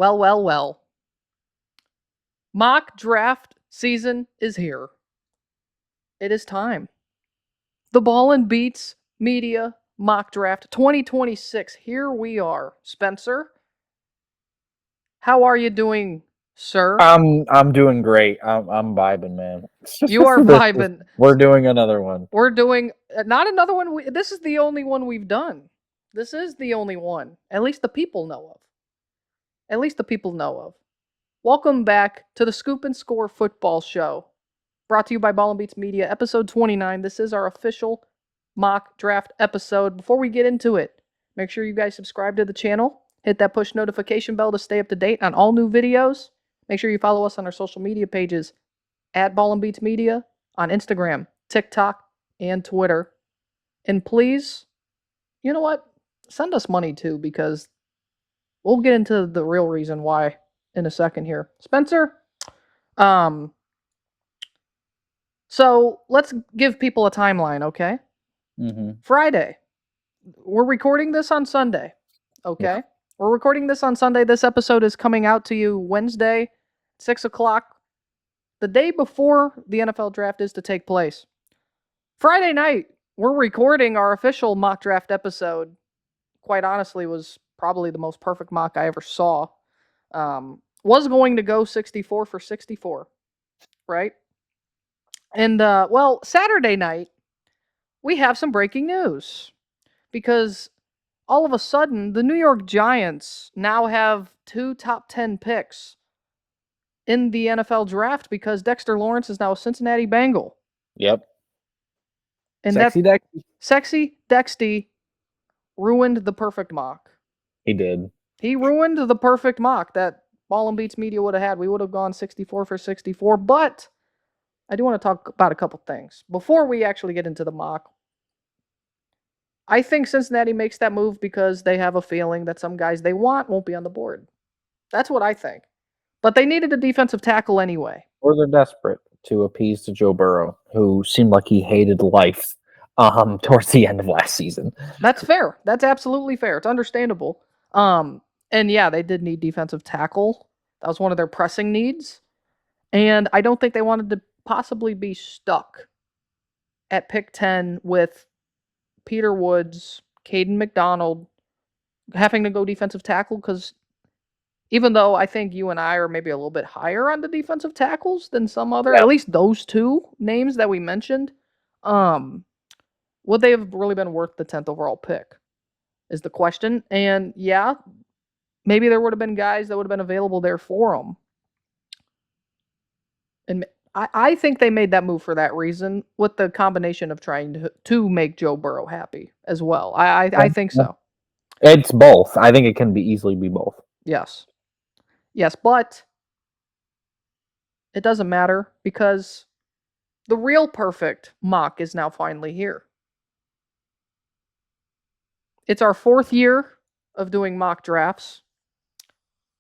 Well, well, well. Mock draft season is here. It is time. The Ball N Beatz Media Mock Draft 2026. Here we are. Spencer, how are you doing, sir? I'm doing great. I'm vibing, man. You are vibing. We're doing another one. We're doing not another one. This is the only one we've done. This is the only one. At least the people know of. At least the people know of. Welcome back to the Scoop and Score Football Show. Brought to you by Ball N Beatz Media, episode 29. This is our official mock draft episode. Before we get into it, make sure you guys subscribe to the channel. Hit that push notification bell to stay up to date on all new videos. Make sure you follow us on our social media pages at Ball N Beatz Media on Instagram, TikTok, and Twitter. And please, you know what? Send us money too, because we'll get into the real reason why in a second here. Spencer, so let's give people a timeline, okay? Mm-hmm. Friday. We're recording this on Sunday, okay? Yeah. We're recording this on Sunday. This episode is coming out to you Wednesday, 6 o'clock, the day before the NFL draft is to take place. Friday night, we're recording our official mock draft episode. Quite honestly, was probably the most perfect mock I ever saw. Was going to go 64 for 64, right? And, well, Saturday night, we have some breaking news. Because all of a sudden, the New York Giants now have 2 top 10 picks in the NFL draft because Dexter Lawrence is now a Cincinnati Bengal. Yep. And Sexy Dexty ruined the perfect mock. He did. He ruined the perfect mock that Ball N Beatz Media would have had. We would have gone 64 for 64, but I do want to talk about a couple things. Before we actually get into the mock, I think Cincinnati makes that move because they have a feeling that some guys they want won't be on the board. That's what I think. But they needed a defensive tackle anyway. Or they're desperate to appease to Joe Burrow, who seemed like he hated life towards the end of last season. That's fair. That's absolutely fair. It's understandable. And yeah, they did need defensive tackle. That was one of their pressing needs. And I don't think they wanted to possibly be stuck at pick 10 with Peter Woods, Caden McDonald having to go defensive tackle, because even though I think you and I are maybe a little bit higher on the defensive tackles than some other, at least those two names that we mentioned, would they have really been worth the 10th overall pick is the question. And yeah, maybe there would have been guys that would have been available there for them. And I think they made that move for that reason, with the combination of trying to make Joe Burrow happy as well. I think so. It's both. I think it can easily be both. Yes. Yes, but it doesn't matter because the real perfect mock is now finally here. It's our 4th year of doing mock drafts.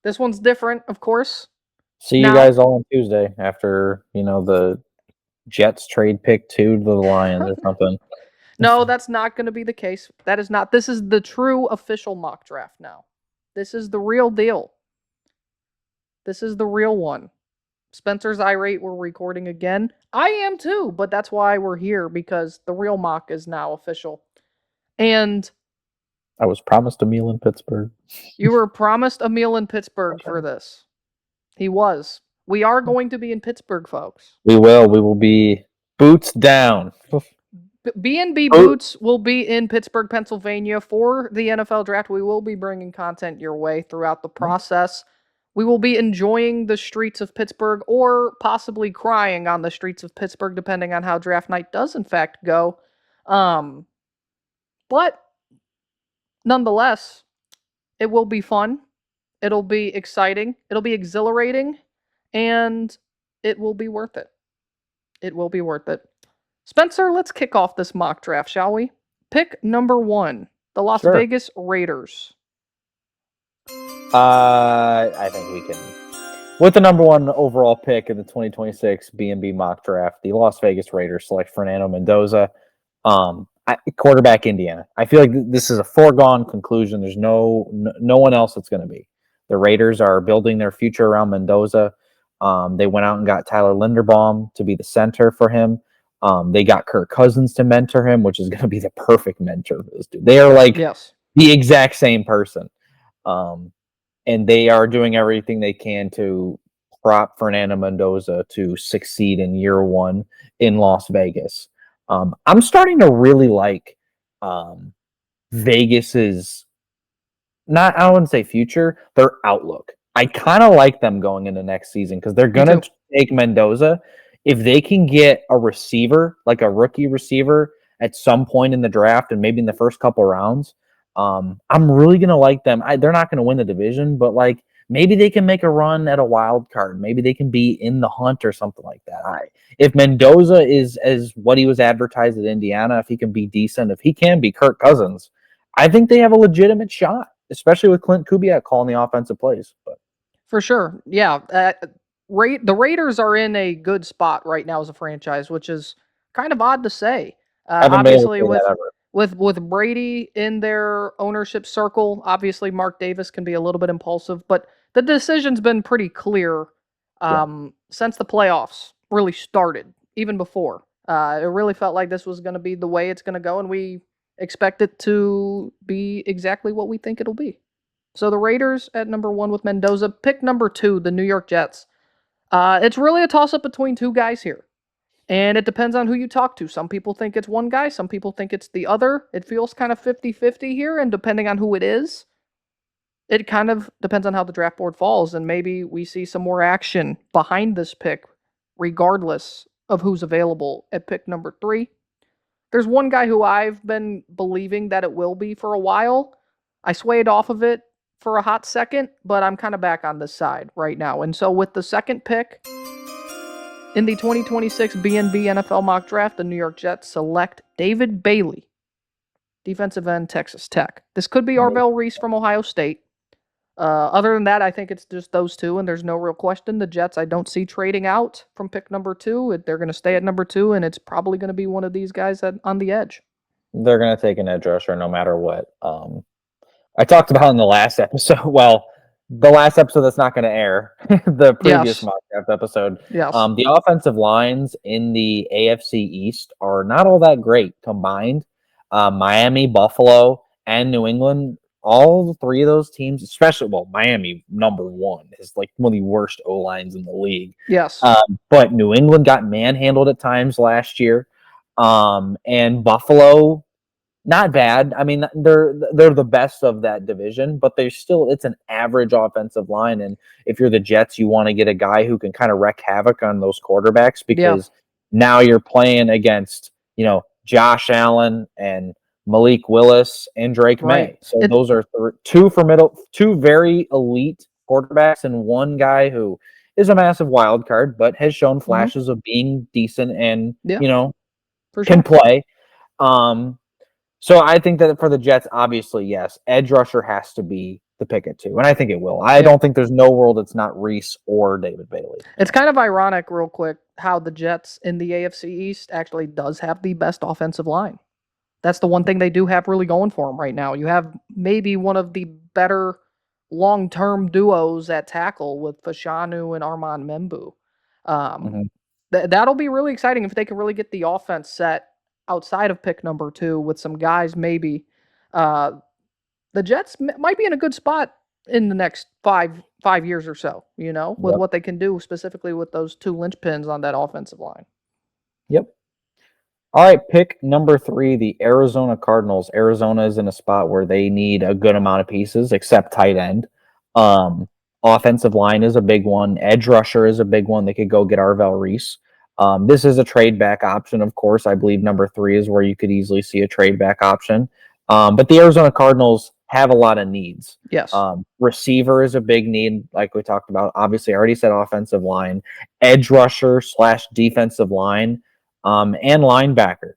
This one's different, of course. See you guys all on Tuesday after, the Jets trade pick 2 to the Lions or something. No, that's not going to be the case. That is not. This is the true official mock draft now. This is the real deal. This is the real one. Spencer's irate. We're recording again. I am too, but that's why we're here, because the real mock is now official. And I was promised a meal in Pittsburgh. You were promised a meal in Pittsburgh for this. He was. We are going to be in Pittsburgh, folks. We will. We will be boots down. B&B Boots will be in Pittsburgh, Pennsylvania for the NFL draft. We will be bringing content your way throughout the process. We will be enjoying the streets of Pittsburgh, or possibly crying on the streets of Pittsburgh, depending on how draft night does in fact go. But nonetheless, it will be fun. It'll be exciting. It'll be exhilarating. And it will be worth it. It will be worth it. Spencer, let's kick off this mock draft, shall we? Pick number 1, the Las Vegas Raiders. I think we can. With the number 1 overall pick in the 2026 B&B mock draft, the Las Vegas Raiders select Fernando Mendoza, quarterback, Indiana. I feel like this is a foregone conclusion. There's no one else that's going to be. The Raiders are building their future around Mendoza. They went out and got Tyler Linderbaum to be the center for him. They got Kirk Cousins to mentor him, which is going to be the perfect mentor for this dude. They are like Yes. the exact same person. And they are doing everything they can to prop Fernando Mendoza to succeed in year one in Las Vegas. I'm starting to really like Vegas's, not, I wouldn't say future, their outlook. I kind of like them going into next season because they're Me going too. to take Mendoza. If they can get a receiver, like a rookie receiver, at some point in the draft and maybe in the first couple rounds, I'm really going to like them. They're not going to win the division, but like maybe they can make a run at a wild card. Maybe they can be in the hunt or something like that. If Mendoza is as what he was advertised at Indiana, if he can be decent, if he can be Kirk Cousins, I think they have a legitimate shot, especially with Clint Kubiak calling the offensive plays. But For sure. Yeah. The Raiders are in a good spot right now as a franchise, which is kind of odd to say. I haven't been able to Obviously, say that ever. with Brady in their ownership circle, obviously Mark Davis can be a little bit impulsive, but the decision's been pretty clear Yeah. since the playoffs really started, even before. It really felt like this was going to be the way it's going to go, and we expect it to be exactly what we think it'll be. So the Raiders at number 1 with Mendoza. Pick number 2, the New York Jets. It's really a toss-up between two guys here. And it depends on who you talk to. Some people think it's one guy. Some people think it's the other. It feels kind of 50-50 here. And depending on who it is, it kind of depends on how the draft board falls. And maybe we see some more action behind this pick, regardless of who's available at pick number 3. There's one guy who I've been believing that it will be for a while. I swayed off of it for a hot second, but I'm kind of back on this side right now. And so with the second pick in the 2026 BNB NFL mock draft, the New York Jets select David Bailey, defensive end, Texas Tech. This could be Arvell Reese from Ohio State. Other than that, I think it's just those two, and there's no real question. The Jets, I don't see trading out from pick number 2. They're going to stay at number 2, and it's probably going to be one of these guys on the edge. They're going to take an edge rusher no matter what. I talked about in the last episode. Well, the last episode that's not going to air, the previous mock draft episode. Yes. The offensive lines in the AFC East are not all that great combined. Miami, Buffalo, and New England, all three of those teams, especially, well, Miami number 1 is like one of the worst O lines in the league. Yes. But New England got manhandled at times last year. And Buffalo, not bad. I mean, they're the best of that division, but it's an average offensive line. And if you're the Jets, you want to get a guy who can kind of wreak havoc on those quarterbacks because now you're playing against, Josh Allen and Malik Willis and Drake May. So those are two very elite quarterbacks and one guy who is a massive wild card, but has shown flashes of being decent and, can play. So I think that for the Jets, obviously, yes, edge rusher has to be the pick at 2, and I think it will. I don't think there's no world it's not Reese or David Bailey. It's kind of ironic, real quick, how the Jets in the AFC East actually does have the best offensive line. That's the one thing they do have really going for them right now. You have maybe one of the better long-term duos at tackle with Fashanu and Armand Membu. That'll be really exciting if they can really get the offense set outside of pick number 2 with some guys maybe. The Jets might be in a good spot in the next five years or so, with what they can do specifically with those 2 linchpins on that offensive line. Yep. All right, pick number 3, the Arizona Cardinals. Arizona is in a spot where they need a good amount of pieces, except tight end. Offensive line is a big one. Edge rusher is a big one. They could go get Arvell Reese. This is a trade back option, of course. I believe number 3 is where you could easily see a trade back option. But the Arizona Cardinals have a lot of needs. Yes. Receiver is a big need, like we talked about. Obviously, I already said offensive line, edge rusher / defensive line, and linebacker.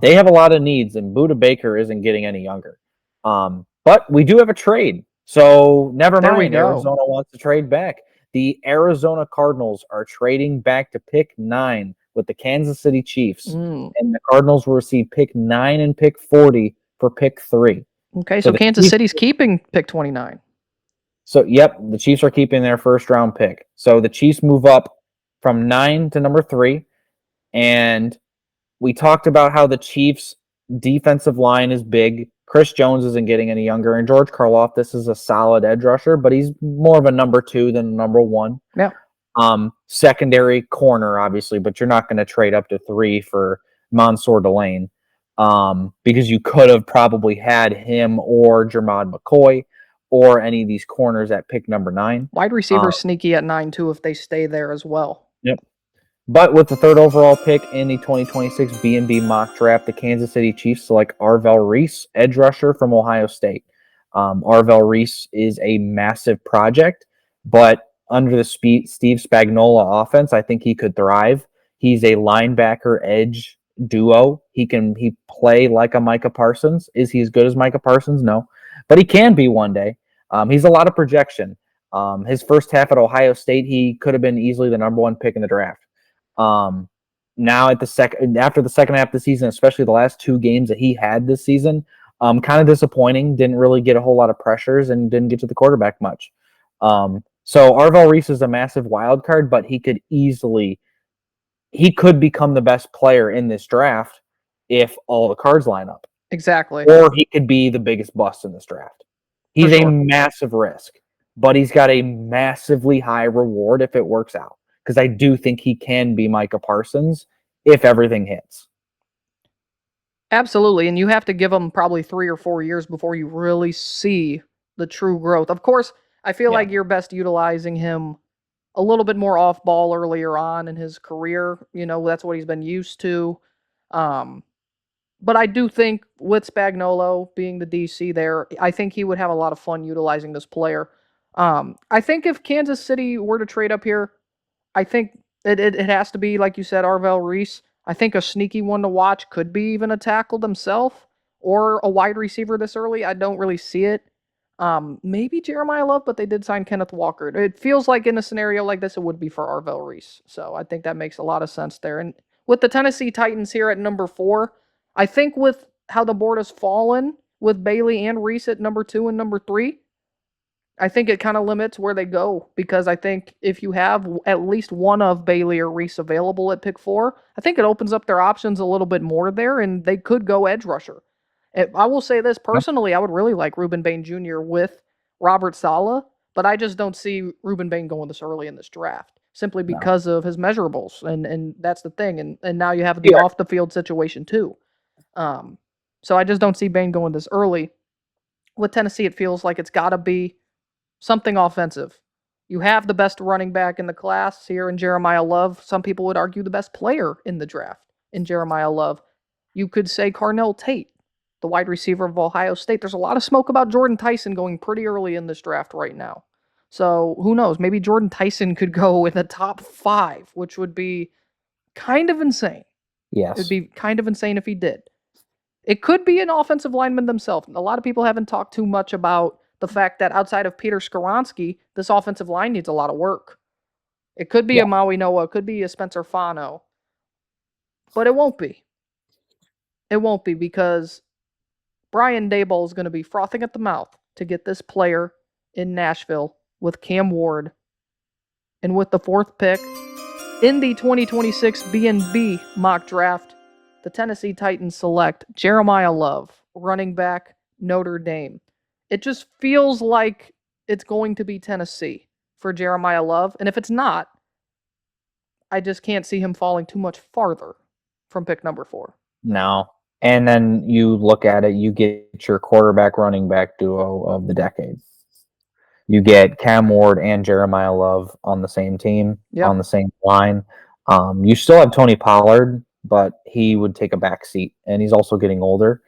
They have a lot of needs, and Budda Baker isn't getting any younger. But we do have a trade. So never mind. Arizona wants to trade back. The Arizona Cardinals are trading back to pick 9 with the Kansas City Chiefs. And the Cardinals will receive pick 9 and pick 40 for pick 3. Okay, so Kansas City's keeping pick 29. So, yep, the Chiefs are keeping their first round pick. So the Chiefs move up from 9 to number 3. And we talked about how the Chiefs' defensive line is big. Chris Jones isn't getting any younger. And George Karloff, this is a solid edge rusher, but he's more of a number 2 than a number 1. Yeah. Secondary corner, obviously, but you're not going to trade up to 3 for Mansour Delane, because you could have probably had him or Jermod McCoy or any of these corners at pick number 9. Wide receiver sneaky at 9 too if they stay there as well. Yep. But with the 3rd overall pick in the 2026 B&B mock draft, the Kansas City Chiefs select Arvell Reese, edge rusher from Ohio State. Arvell Reese is a massive project, but under the Steve Spagnuolo offense, I think he could thrive. He's a linebacker edge duo. He play like a Micah Parsons. Is he as good as Micah Parsons? No, but he can be one day. He's a lot of projection. His first half at Ohio State, he could have been easily the number 1 pick in the draft. Now after the second half of the season, especially the last 2 games that he had this season, kind of disappointing. Didn't really get a whole lot of pressures and didn't get to the quarterback much. So Arvell Reese is a massive wild card, but he could become the best player in this draft if all the cards line up. Exactly. Or he could be the biggest bust in this draft. He's a massive risk, but he's got a massively high reward if it works out. Because I do think he can be Micah Parsons if everything hits. Absolutely, and you have to give him probably 3 or 4 years before you really see the true growth. Of course, I feel like you're best utilizing him a little bit more off ball earlier on in his career. That's what he's been used to. But I do think with Spagnuolo being the DC there, I think he would have a lot of fun utilizing this player. I think if Kansas City were to trade up here, I think it has to be, like you said, Arvell Reese. I think a sneaky one to watch could be even a tackle himself or a wide receiver this early. I don't really see it. Maybe Jeremiah Love, but they did sign Kenneth Walker. It feels like in a scenario like this, it would be for Arvell Reese. So I think that makes a lot of sense there. And with the Tennessee Titans here at number 4, I think with how the board has fallen with Bailey and Reese at number 2 and number 3, I think it kind of limits where they go, because I think if you have at least one of Bailey or Reese available at pick 4, I think it opens up their options a little bit more there, and they could go edge rusher. I will say this, personally, I would really like Ruben Bain Jr. with Robert Saleh, but I just don't see Ruben Bain going this early in this draft, simply because of his measurables, and that's the thing. And now you have the off-the-field situation too. So I just don't see Bain going this early. With Tennessee, it feels like it's got to be something offensive. You have the best running back in the class here in Jeremiah Love. Some people would argue the best player in the draft in Jeremiah Love. You could say Carnell Tate, the wide receiver of Ohio State. There's a lot of smoke about Jordan Tyson going pretty early in this draft right now. So who knows? Maybe Jordan Tyson could go in the top 5, which would be kind of insane. Yes. It'd be kind of insane if he did. It could be an offensive lineman themselves. A lot of people haven't talked too much about the fact that outside of Peter Skoronski, this offensive line needs a lot of work. It could be a Maui Noah, it could be a Spencer Fano, but it won't be. It won't be, because Brian Daboll is going to be frothing at the mouth to get this player in Nashville with Cam Ward. And with the 4th pick in the 2026 B&B mock draft, the Tennessee Titans select Jeremiah Love, running back, Notre Dame. It just feels like it's going to be Tennessee for Jeremiah Love. And if it's not, I just can't see him falling too much farther from pick number 4. No. And then you look at it, you get your quarterback running back duo of the decade. You get Cam Ward and Jeremiah Love on the same team, on the same line. You still have Tony Pollard, but he would take a back seat, and he's also getting older.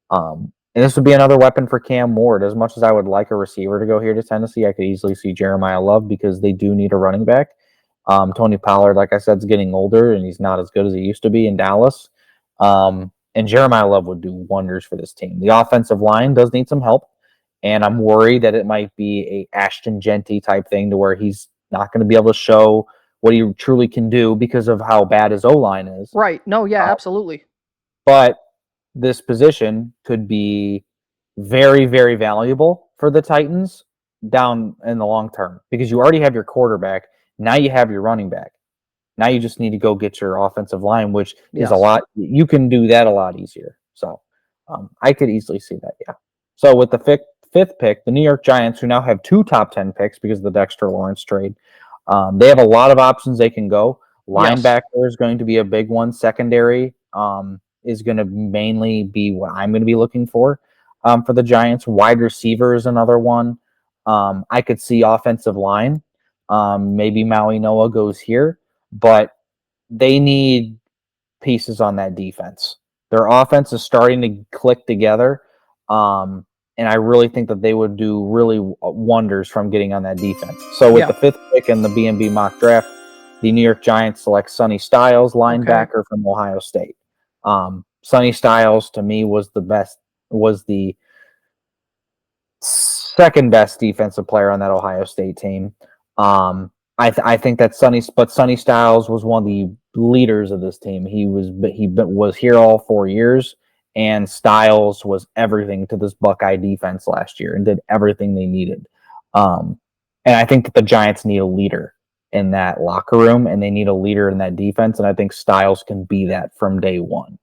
And this would be another weapon for Cam Ward. As much as I would like a receiver to go here to Tennessee, I could easily see Jeremiah Love, because they do need a running back. Tony Pollard, like I said, is getting older, and he's not as good as he used to be in Dallas. And Jeremiah Love would do wonders for this team. The offensive line does need some help, and I'm worried that it might be a Ashton Genty type thing, to where he's not going to be able to show what he truly can do because of how bad his O-line is. Right. No, yeah, absolutely. But this position could be very, very valuable for the Titans down in the long term because you already have your quarterback. Now you have your running back. Now you just need to go get your offensive line, which is a Yes. lot. You can do that a lot easier. So I could easily see that. Yeah. So with the fifth pick, the New York Giants, who now have 2 top 10 picks because of the Dexter Lawrence trade, they have a lot of options they can go. Yes. Linebacker is going to be a big one. Secondary is going to mainly be what I'm going to be looking for the Giants. Wide receiver is another one. I could see offensive line. Maybe Maui Noah goes here, but they need pieces on that defense. Their offense is starting to click together. And I really think that they would do really wonders from getting on that defense. So with Yeah. the fifth pick in the B&B mock draft, the New York Giants select Sonny Styles, Okay. linebacker from Ohio State. Sonny Styles to me was the second best defensive player on that Ohio State team. I think that Sonny Styles was one of the leaders of this team. He was here all 4 years, and Styles was everything to this Buckeye defense last year and did everything they needed. Um, and I think that the Giants need a leader in that locker room, and they need a leader in that defense. And I think Styles can be that from day one.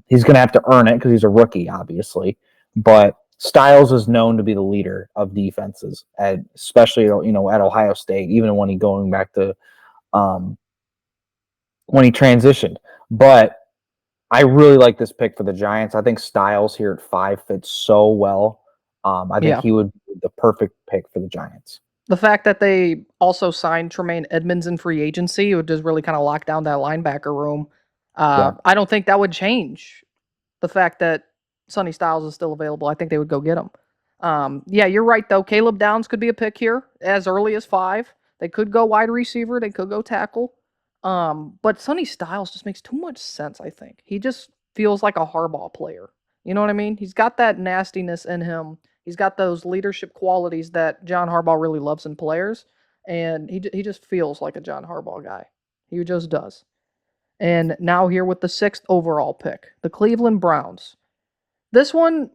He's going to have to earn it because he's a rookie, obviously, but Styles is known to be the leader of defenses, especially at Ohio State, even when he going back to when he transitioned. But I really like this pick for the Giants. I think Styles here at 5 fits so well. I think Yeah. he would be the perfect pick for the Giants. The fact that they also signed Tremaine Edmonds in free agency would just really kind of lock down that linebacker room. Yeah, I don't think that would change the fact that Sonny Styles is still available. I think they would go get him. Yeah, you're right though. Caleb Downs could be a pick here as early as 5. They could go wide receiver. They could go tackle. But Sonny Styles just makes too much sense. I think he just feels like a Harbaugh player. You know what I mean? He's got that nastiness in him. He's got those leadership qualities that John Harbaugh really loves in players, and he just feels like a John Harbaugh guy. He just does. And now here with the 6th overall pick, the Cleveland Browns. This one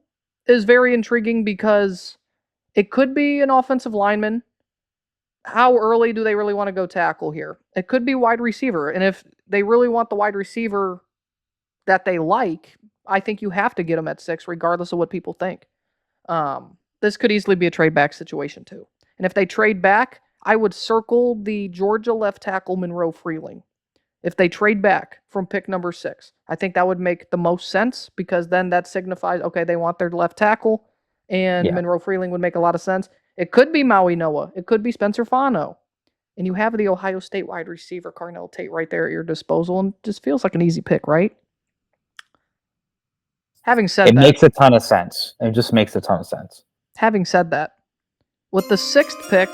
is very intriguing because it could be an offensive lineman. How early do they really want to go tackle here? It could be wide receiver. And if they really want the wide receiver that they like, I think you have to get them at 6, regardless of what people think. This could easily be a trade back situation, too. And if they trade back, I would circle the Georgia left tackle Monroe Freeling. If they trade back from pick number 6, I think that would make the most sense because then that signifies, okay, they want their left tackle, and yeah. Monroe Freeling would make a lot of sense. It could be Maui Noah. It could be Spencer Fano. And you have the Ohio State wide receiver, Carnell Tate, right there at your disposal, and just feels like an easy pick, right? Having It said that, makes a ton of sense. It just makes a ton of sense. having said that, with the 6th pick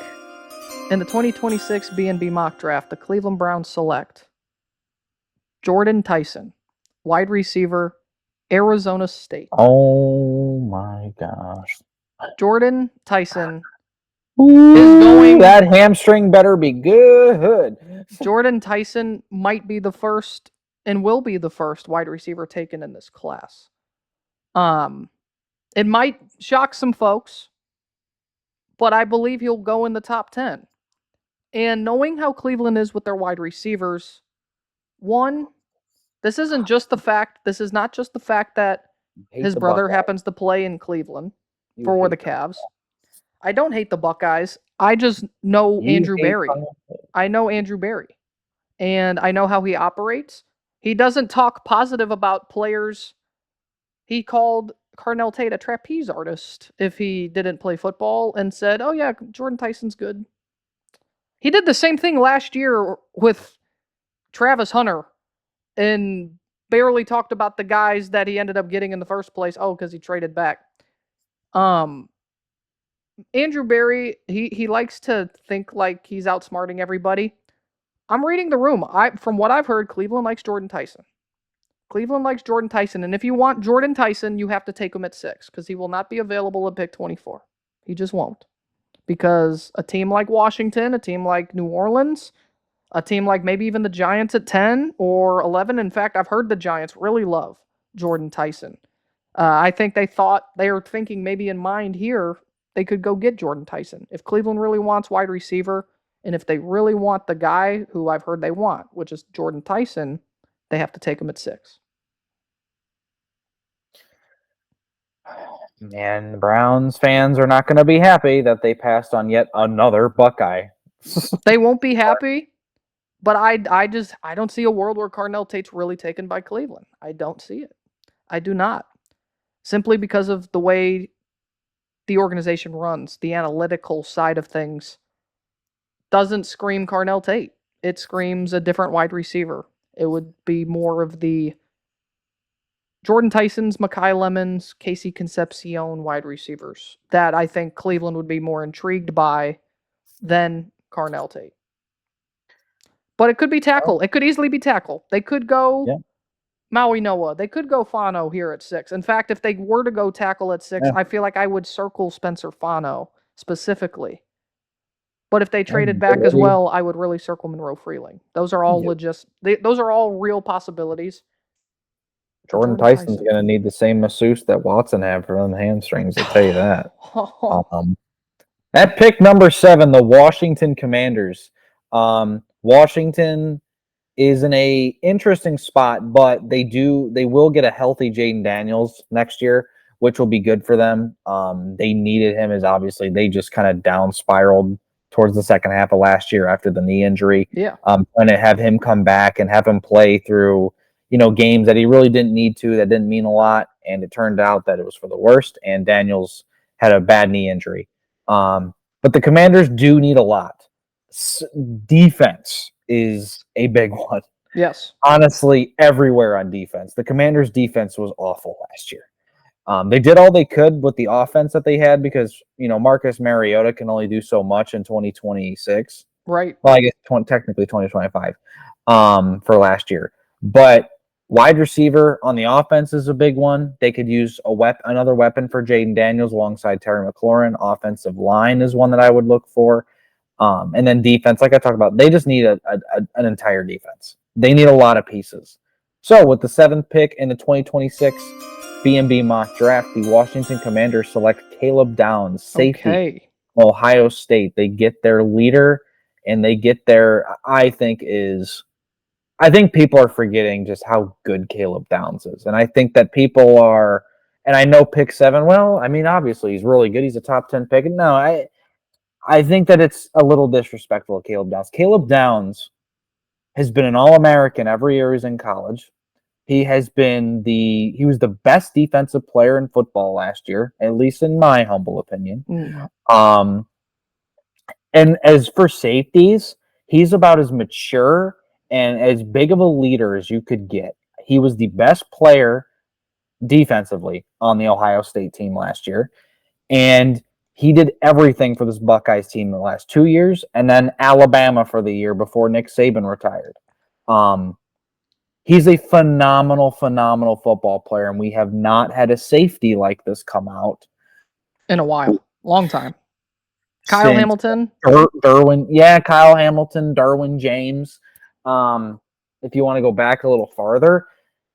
in the 2026 B&B mock draft, the Cleveland Browns select Jordan Tyson, wide receiver, Arizona State. Oh my gosh. Jordan Tyson Ooh, going- that hamstring better be good. Jordan Tyson might be the first and will be the first wide receiver taken in this class. It might shock some folks, but I believe he'll go in the top 10. And knowing how Cleveland is with their wide receivers, one, this is not just the fact that Hate his the brother Buckeyes. happens to play in Cleveland You for the hate them. Cavs. I don't hate the Buckeyes. I just know You Andrew hate Berry. Carnell Tate. I know Andrew Berry. And I know how he operates. He doesn't talk positive about players. He called Carnell Tate a trapeze artist if he didn't play football and said, "Oh yeah, Jordan Tyson's good." He did the same thing last year with Travis Hunter and barely talked about the guys that he ended up getting in the first place. Oh, because he traded back. Um, Andrew Berry, he likes to think like he's outsmarting everybody. I'm reading the room. From what I've heard, Cleveland likes Jordan Tyson. Cleveland likes Jordan Tyson, and if you want Jordan Tyson, you have to take him at 6 because he will not be available at pick 24. He just won't. Because a team like Washington, a team like New Orleans, a team like maybe even the Giants at 10 or 11. In fact, I've heard the Giants really love Jordan Tyson. I think they were thinking maybe in mind here they could go get Jordan Tyson. If Cleveland really wants wide receiver, and if they really want the guy who I've heard they want, which is Jordan Tyson, they have to take him at 6. Man, the Browns fans are not going to be happy that they passed on yet another Buckeye. They won't be happy, but I don't see a world where Carnell Tate's really taken by Cleveland. I don't see it. I do not. Simply because of the way the organization runs, the analytical side of things doesn't scream Carnell Tate. It screams a different wide receiver. It would be more of the Jordan Tyson's, Makai Lemons, Casey Concepcion wide receivers that I think Cleveland would be more intrigued by than Carnell Tate. But it could be tackle. It could easily be tackle. They could go Maui Noah. They could go Fano here at 6. In fact, if they were to go tackle at 6, I feel like I would circle Spencer Fano specifically. But if they traded back as well, I would really circle Monroe Freeling. Those are all those are all real possibilities. Jordan Tyson's going to need the same masseuse that Watson had for them hamstrings, I'll tell you that. At pick number 7, the Washington Commanders. Washington is in a interesting spot, but they will get a healthy Jaden Daniels next year, which will be good for them. They needed him, as obviously they just kind of down spiraled towards the second half of last year after the knee injury. Yeah. And to have him come back and have him play through, games that he really didn't need to, that didn't mean a lot, and it turned out that it was for the worst, and Daniels had a bad knee injury. But the Commanders do need a lot. Defense is a big one. Yes. Honestly, everywhere on defense. The Commanders' defense was awful last year. They did all they could with the offense that they had because, Marcus Mariota can only do so much in 2026. Right. Well, I guess technically 2025 for last year. But wide receiver on the offense is a big one. They could use another weapon for Jaden Daniels alongside Terry McLaurin. Offensive line is one that I would look for. And then defense, like I talked about, they just need an entire defense. They need a lot of pieces. So with the 7th pick in the 2026 B&B mock draft, the Washington Commanders select Caleb Downs, safety, Ohio State. They get their leader, and they get their, I think people are forgetting just how good Caleb Downs is. And I think that people are, and I know pick 7, well, I mean, obviously he's really good. He's a top 10 pick. No, I think that it's a little disrespectful of Caleb Downs. Caleb Downs has been an All-American every year he's in college. He was the best defensive player in football last year, at least in my humble opinion. And as for safeties, he's about as mature and as big of a leader as you could get. He was the best player defensively on the Ohio State team last year. And he did everything for this Buckeyes team in the last 2 years, and then Alabama for the year before Nick Saban retired. He's a phenomenal, phenomenal football player, and we have not had a safety like this come out in a while. Long time. Kyle Hamilton? Derwin. Yeah, Kyle Hamilton, Derwin James. If you want to go back a little farther.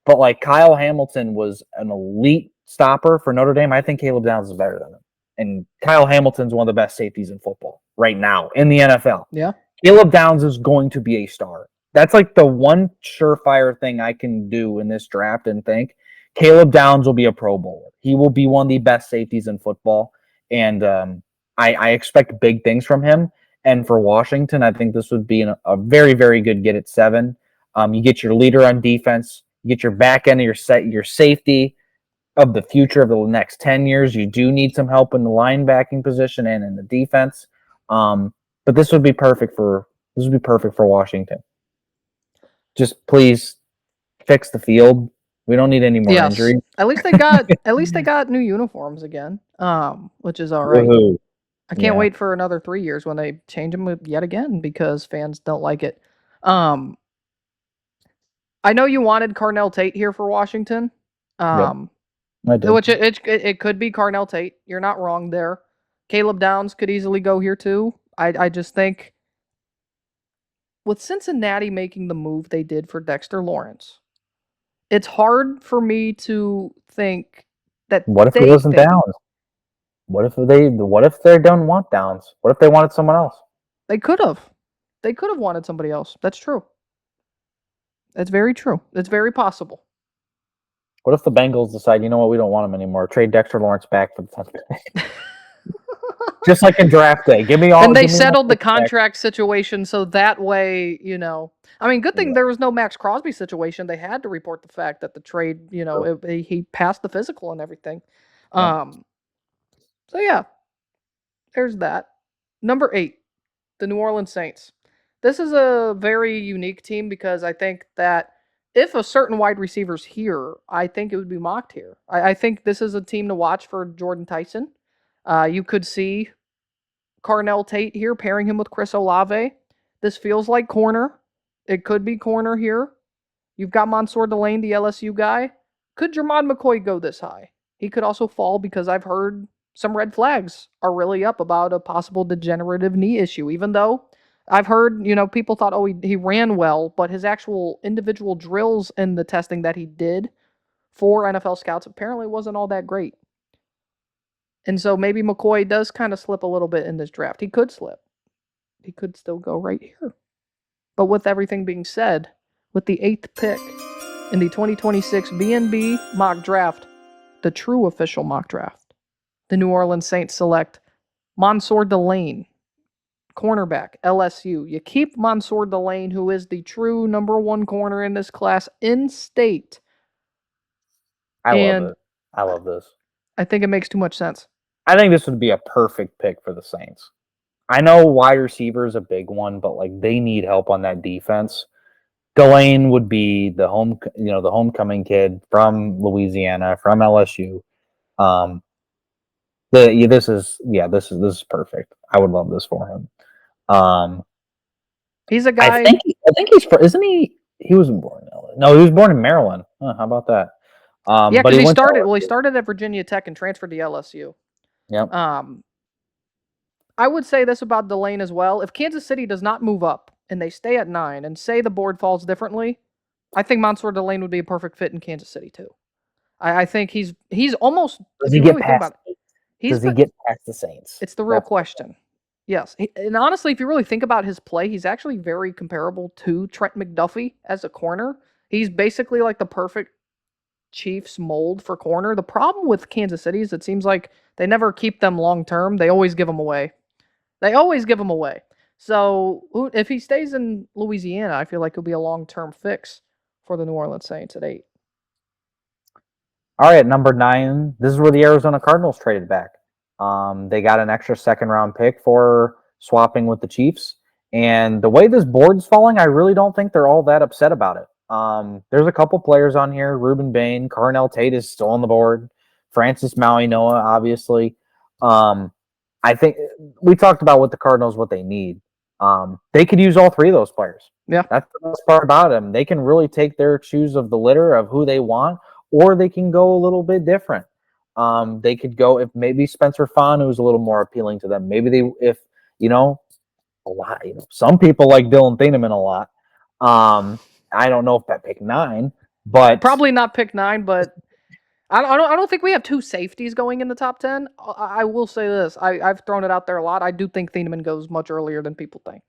But like Kyle Hamilton was an elite stopper for Notre Dame. I think Caleb Downs is better than him. And Kyle Hamilton's one of the best safeties in football right now in the NFL. Yeah. Caleb Downs is going to be a star. That's like the one surefire thing I can do in this draft and think Caleb Downs will be a Pro Bowler. He will be one of the best safeties in football. And I expect big things from him. And for Washington, I think this would be a very, very good get at 7. You get your leader on defense. You get your back end of your safety of the future of the next 10 years. You do need some help in the linebacking position and in the defense. But this would be perfect for Washington. Just please fix the field. We don't need any more injuries. At least they got new uniforms again. Which is all right. Woo-hoo. I can't wait for another 3 years when they change them yet again because fans don't like it. I know you wanted Carnell Tate here for Washington. I did. Which it could be Carnell Tate. You're not wrong there. Caleb Downs could easily go here too. I just think with Cincinnati making the move they did for Dexter Lawrence, it's hard for me to think that what if it wasn't Downs? What if they don't want Downs? What if they wanted someone else? They could have. They could have wanted somebody else. That's true. That's very true. It's very possible. What if the Bengals decide, you know what, we don't want him anymore? Trade Dexter Lawrence back for the 10th pick. Just like in draft day. Give me all. And they give me my settled the picks back. contract situation so that way, I mean, good thing Yeah. there was no Max Crosby situation. They had to report the fact that the trade, he passed the physical and everything. Yeah. So yeah, there's that. Number 8, the New Orleans Saints. This is a very unique team because I think that if a certain wide receiver's here, I think it would be mocked here. I think this is a team to watch for Jordan Tyson. You could see Carnell Tate here, pairing him with Chris Olave. This feels like corner. It could be corner here. You've got Mansour Delane, the LSU guy. Could Jermod McCoy go this high? He could also fall because I've heard some red flags are really up about a possible degenerative knee issue, even though I've heard, people thought, oh, he ran well, but his actual individual drills and the testing that he did for NFL scouts apparently wasn't all that great. And so maybe McCoy does kind of slip a little bit in this draft. He could slip. He could still go right here. But with everything being said, with the 8th pick in the 2026 B&B mock draft, the true official mock draft, the New Orleans Saints select Mansour Delane, cornerback, LSU. You keep Mansour Delane, who is the true number 1 corner in this class in state. I love it. I love this. I think it makes too much sense. I think this would be a perfect pick for the Saints. I know wide receiver is a big one, but like they need help on that defense. Delane would be the homecoming kid from Louisiana, from LSU. This is perfect. I would love this for him. He's a guy. I think he's isn't he? He wasn't born in LA. No, he was born in Maryland. How about that? Yeah, but because he started. Well, he started at Virginia Tech and transferred to LSU. Yep. I would say this about Delane as well. If Kansas City does not move up and they stay at 9 and say the board falls differently, I think Mansour Delane would be a perfect fit in Kansas City too. I think he's almost. Does he get past? Does he get past the Saints? It's the real question. Yes, and honestly, if you really think about his play, he's actually very comparable to Trent McDuffie as a corner. He's basically like the perfect Chiefs mold for corner. The problem with Kansas City is it seems like they never keep them long term. They always give them away. So if he stays in Louisiana, I feel like he'll be a long-term fix for the New Orleans Saints at 8. All right, at number 9, this is where the Arizona Cardinals traded back. They got an extra second-round pick for swapping with the Chiefs. And the way this board's falling, I really don't think they're all that upset about it. There's a couple players on here. Ruben Bain, Carnell Tate is still on the board. Francis Maui-Noah, obviously. I think we talked about what the Cardinals, what they need. They could use all 3 of those players. Yeah. That's the best part about them. They can really take their choose of the litter of who they want, or they can go a little bit different. They could go if maybe Spencer Fanu is a little more appealing to them. Maybe a lot. Some people like Dylan Thieneman a lot. I don't know if that pick 9, but probably not pick 9. But I don't think we have 2 safeties going in the top 10. I will say this: I've thrown it out there a lot. I do think Thieneman goes much earlier than people think.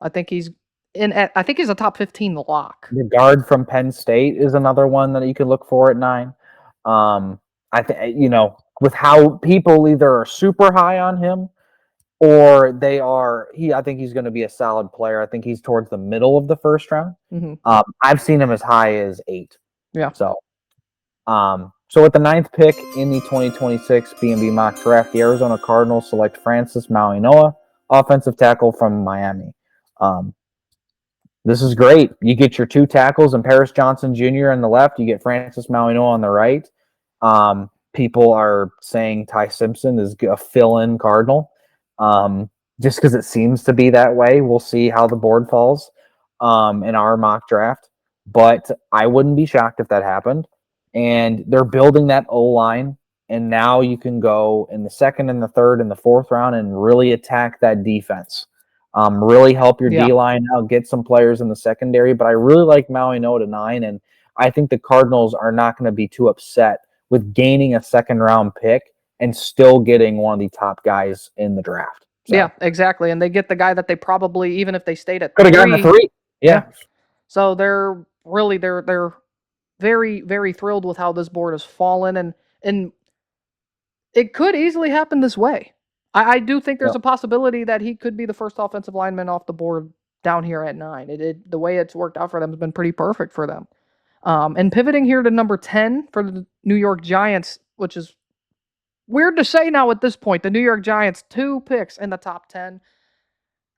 I think he's a top 15 lock. The guard from Penn State is another one that you could look for at 9. I think with how people either are super high on him or they are. I think he's going to be a solid player. I think he's towards the middle of the first round. Mm-hmm. I've seen him as high as 8. Yeah. So with the 9th pick in the 2026 B&B mock draft, the Arizona Cardinals select Francis Maui-Noah, offensive tackle from Miami. This is great. You get your 2 tackles and Paris Johnson Jr. on the left. You get Francis Maui-Noah on the right. People are saying Ty Simpson is a fill-in Cardinal, just because it seems to be that way. We'll see how the board falls in our mock draft, but I wouldn't be shocked if that happened. And they're building that O-line, and now you can go in the 2nd and the 3rd and the 4th round and really attack that defense. Really help your D-line out, get some players in the secondary. But I really like Maui-Noah to 9, and I think the Cardinals are not going to be too upset with gaining a 2nd-round pick and still getting one of the top guys in the draft. So. Yeah, exactly. And they get the guy that they probably, even if they stayed at Could have gotten a 3. Yeah. So they're very, very thrilled with how this board has fallen, and it could easily happen this way. I do think there's a possibility that he could be the first offensive lineman off the board down here at 9. The way it's worked out for them has been pretty perfect for them. And pivoting here to number 10 for the New York Giants, which is weird to say now at this point, the New York Giants, 2 picks in the top 10.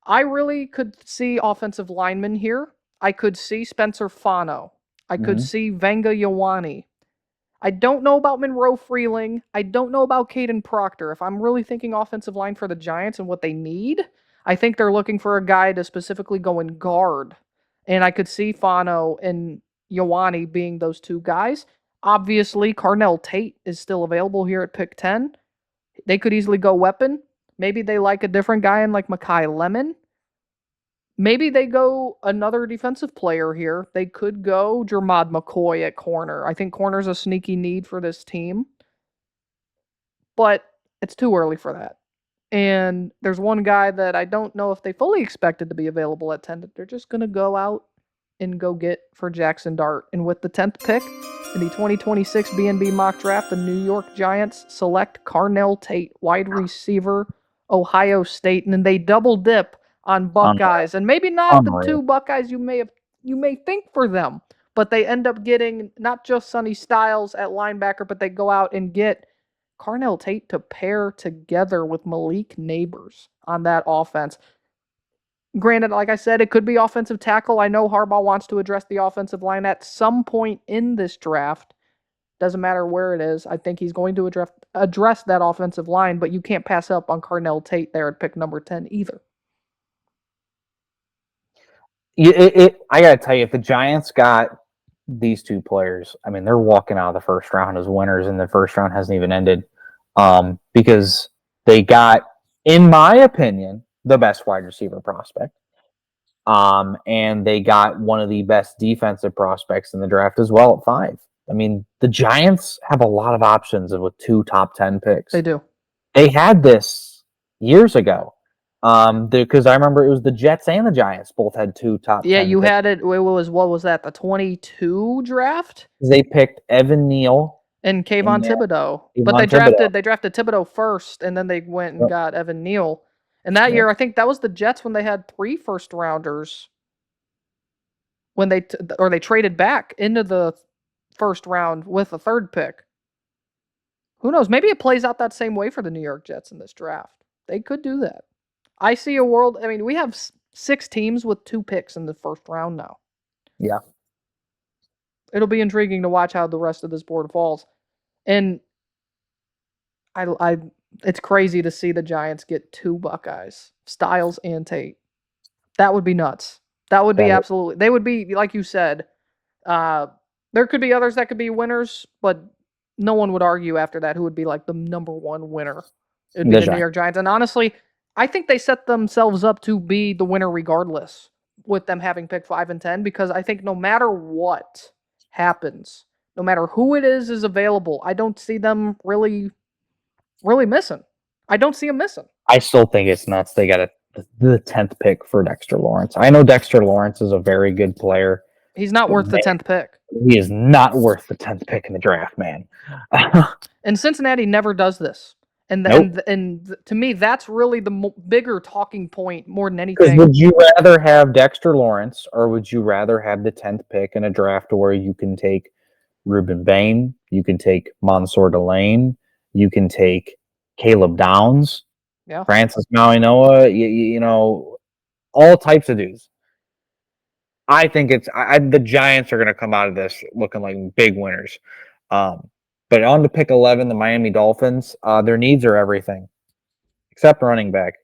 I really could see offensive linemen here. I could see Spencer Fano. I could see Venga Ioane. I don't know about Monroe Freeling. I don't know about Caden Proctor. If I'm really thinking offensive line for the Giants and what they need, I think they're looking for a guy to specifically go and guard. And I could see Fano and Ioane being those 2 guys. Obviously, Carnell Tate is still available here at pick 10. They could easily go weapon. Maybe they like a different guy in like Makai Lemon. Maybe they go another defensive player here. They could go Jermod McCoy at corner. I think corner's a sneaky need for this team. But it's too early for that. And there's one guy that I don't know if they fully expected to be available at 10 that they're just going to go out and go get for Jackson Dart. And with the 10th pick in the 2026 BNB mock draft, the New York Giants select Carnell Tate, wide receiver, Ohio State, and then they double dip on Buckeyes. And maybe not the 2 Buckeyes you may think for them, but they end up getting not just Sonny Styles at linebacker, but they go out and get Carnell Tate to pair together with Malik Neighbors on that offense. Granted, like I said, it could be offensive tackle. I know Harbaugh wants to address the offensive line at some point in this draft. Doesn't matter where it is. I think he's going to address that offensive line, but you can't pass up on Carnell Tate there at pick number 10 either. I got to tell you, if the Giants got these 2 players, I mean, they're walking out of the first round as winners, and the first round hasn't even ended because they got, in my opinion, the best wide receiver prospect. And they got one of the best defensive prospects in the draft as well at 5. I mean, the Giants have a lot of options with 2 top 10 picks. They do. They had this years ago. Because I remember it was the Jets and the Giants both had 2 top 10 Yeah, you picks. had it. What was that? The 22 draft? They picked Evan Neal and Kayvon Thibodeau. Kayvon But Thibodeau. they drafted Thibodeau first, and then they went and got Evan Neal. And that year, I think that was the Jets when they had 3 first-rounders when they traded back into the first round with a 3rd pick. Who knows? Maybe it plays out that same way for the New York Jets in this draft. They could do that. I see a world. I mean, we have 6 teams with 2 picks in the first round now. Yeah. It'll be intriguing to watch how the rest of this board falls. And it's crazy to see the Giants get 2 Buckeyes, Styles and Tate. That would be nuts. That would be absolutely. They would be, like you said, there could be others that could be winners, but no one would argue after that who would be like the number 1 winner. It would be the New York Giants. And honestly, I think they set themselves up to be the winner regardless with them having picked 5 and 10, because I think no matter what happens, no matter who it is available, I don't see them really missing. I don't see them missing. I still think it's nuts. They got the 10th pick for Dexter Lawrence. I know Dexter Lawrence is a very good player. He's not worth the 10th pick. He is not worth the 10th pick in the draft, man. And Cincinnati never does this. And to me, that's really the bigger talking point more than anything. Would you rather have Dexter Lawrence, or would you rather have the 10th pick in a draft where you can take Reuben Bain, you can take Mansour Delane, you can take Caleb Downs, Francis Mauigoa, you know, all types of dudes. I think the Giants are going to come out of this looking like big winners. But on to pick 11, the Miami Dolphins, their needs are everything except running back.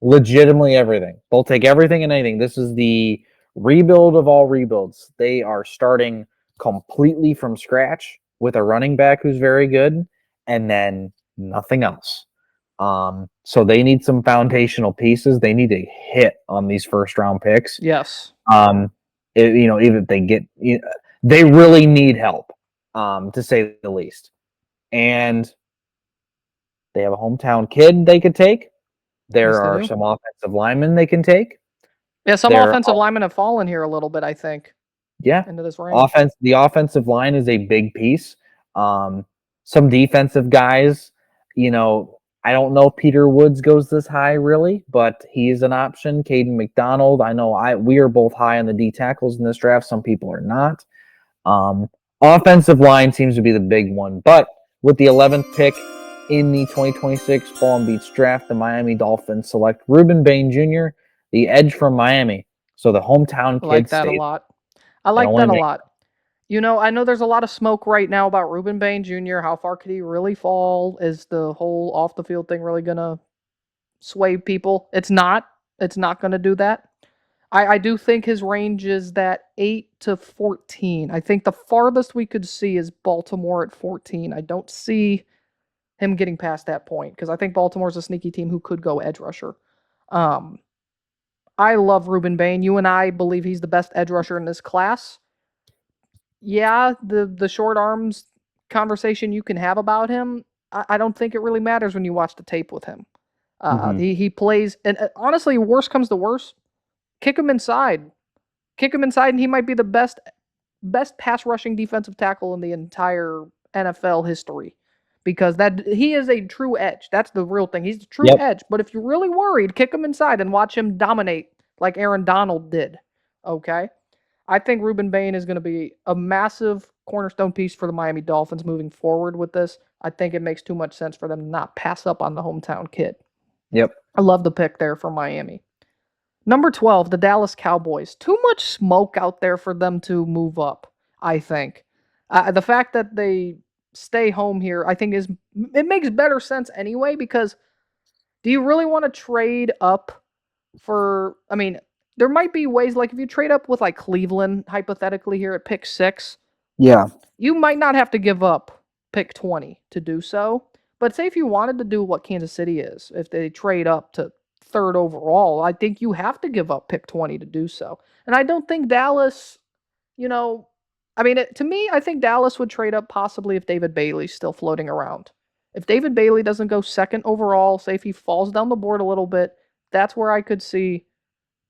Legitimately everything. They'll take everything and anything. This is the rebuild of all rebuilds. They are starting completely from scratch with a running back who's very good, and then nothing else. So they need some foundational pieces. They need to hit on these first round picks. Yes. Even if they get, they really need help, to say the least. And They have a hometown kid they could take. Yes, There they are do. some offensive linemen they can take. Yeah, some There, offensive linemen have fallen here a little bit, I think, yeah, into this range. the offensive line is a big piece. Um, some defensive guys, I don't know if Peter Woods goes this high really, but he's an option. Caden McDonald, I know we are both high on the D tackles in this draft. Some people are not. Um, Offensive line seems to be the big one, but with the 11th pick in the 2026 Ball N Beatz draft, the Miami Dolphins select Ruben Bain Jr., the edge from Miami. So the hometown I kid like that a stays. lot. I It like only that a makes lot. I know there's a lot of smoke right now about Ruben Bain Jr. How far could he really fall? Is the whole off the field thing really gonna sway people? It's not. It's not gonna do that. I do think his range is that 8 to 14. I think the farthest we could see is Baltimore at 14. I don't see him getting past that point because I think Baltimore's a sneaky team who could go edge rusher. Um, I love Ruben Bain. You and I believe he's the best edge rusher in this class. Yeah, the short arms conversation you can have about him, I don't think it really matters when you watch the tape with him. Mhm. He plays, and honestly, worst comes to worst, kick him inside, and he might be the best pass rushing defensive tackle in the entire NFL history. Because that he is a true edge. That's the real thing. He's a true Yep. edge. But if you're really worried, kick him inside and watch him dominate like Aaron Donald did. Okay? I think Ruben Bain is going to be a massive cornerstone piece for the Miami Dolphins moving forward with this. I think it makes too much sense for them to not pass up on the hometown kid. Yep. I love the pick there for Miami. Number 12, the Dallas Cowboys. Too much smoke out there for them to move up, I think. The fact that they stay home here, I think it makes better sense anyway because do you really want to trade up for I mean, there might be ways like if you trade up with like Cleveland hypothetically here at pick 6, Yeah. you might not have to give up pick 20 to do so. But say if you wanted to do what Kansas City is, if they trade up to third overall, I think you have to give up pick 20 to do so. And I don't think Dallas, you know, to me, I think Dallas would trade up possibly if David Bailey's still floating around. If David Bailey doesn't go second overall, say if he falls down the board a little bit, that's where I could see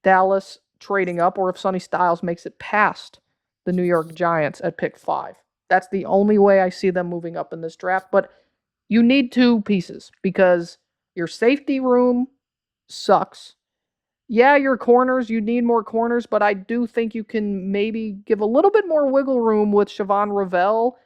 Dallas trading up, or if Sonny Styles makes it past the New York Giants at pick 5. That's the only way I see them moving up in this draft. But you need two pieces because your safety room sucks. Yeah, your corners, you need more corners, but I do think you can maybe give a little bit more wiggle room with Siobhan Ravel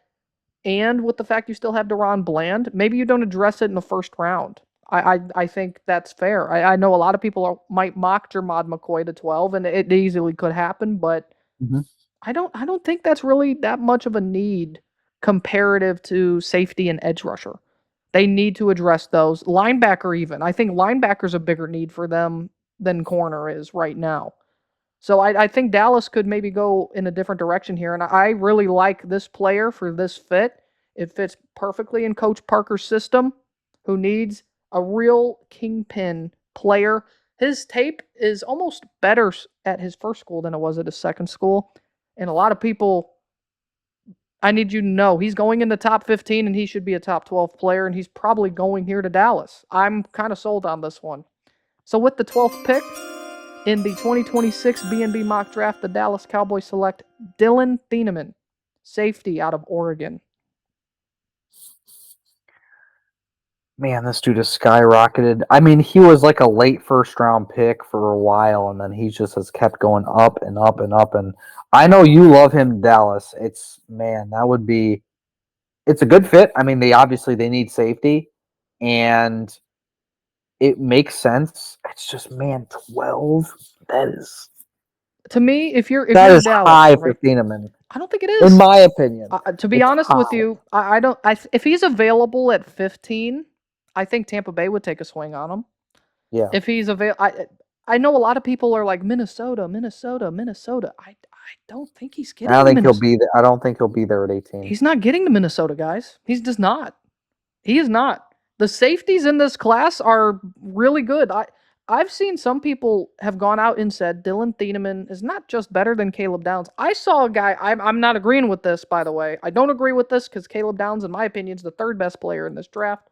and with the fact you still have Deron Bland. Maybe you don't address it in the first round. I think that's fair. I know a lot of people might mock Jermod McCoy to 12, and it easily could happen, but Mhm. I don't think that's really that much of a need comparative to safety and edge rusher. They need to address those. Linebacker even. I think linebacker's a bigger need for them than corner is right now. So I think Dallas could maybe go in a different direction here. And I really like this player for this fit. It fits perfectly in Coach Parker's system, who needs a real kingpin player. His tape is almost better at his first school than it was at his second school. And a lot of people, I need you to know, he's going in the top 15 and he should be a top 12 player. And he's probably going here to Dallas. I'm kind of sold on this one. So with the 12th pick, in the 2026 B&B mock draft, the Dallas Cowboys select Dylan Thieneman, safety out of Oregon. Man, this dude has skyrocketed. I mean, he was like a late first round pick for a while, and then he just has kept going up and up and up. And I know you love him, Dallas. It's a good fit. I mean, they need safety, and it makes sense. It's just, man, 12. That is To me, if you're that is Dallas, high for right? Thieneman, I don't think it in is. my opinion. To be It's honest with high. you, I don't. If he's available at 15, I think Tampa Bay would take a swing on him. Yeah, If he's available, I know a lot of people are like Minnesota, Minnesota, Minnesota. I don't think he's I getting don't to think he'll Minnesota. be there. I don't think he'll be there at 18. He's not getting to Minnesota, guys. He's just not. He is not. The safeties in this class are really good. I've seen some people have gone out and said Dylan Thieneman is not just better than Caleb Downs. I saw a guy. I'm not agreeing with this, by the way. I don't agree with this because Caleb Downs, in my opinion, is the third best player in this draft.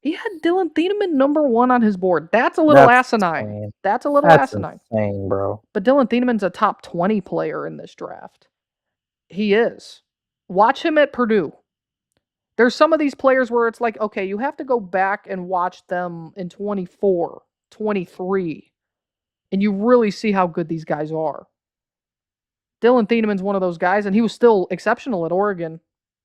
He had Dylan Thieneman number 1 on his board. That's a little That's asinine. insane. That's a little That's asinine. insane, bro. But Dylan Thieneman's a top 20 player in this draft. He is. Watch him at Purdue. There's some of these players where it's like, okay, you have to go back and watch them in 24, 23, and you really see how good these guys are. Dylan Thieneman's one of those guys, and he was still exceptional at Oregon,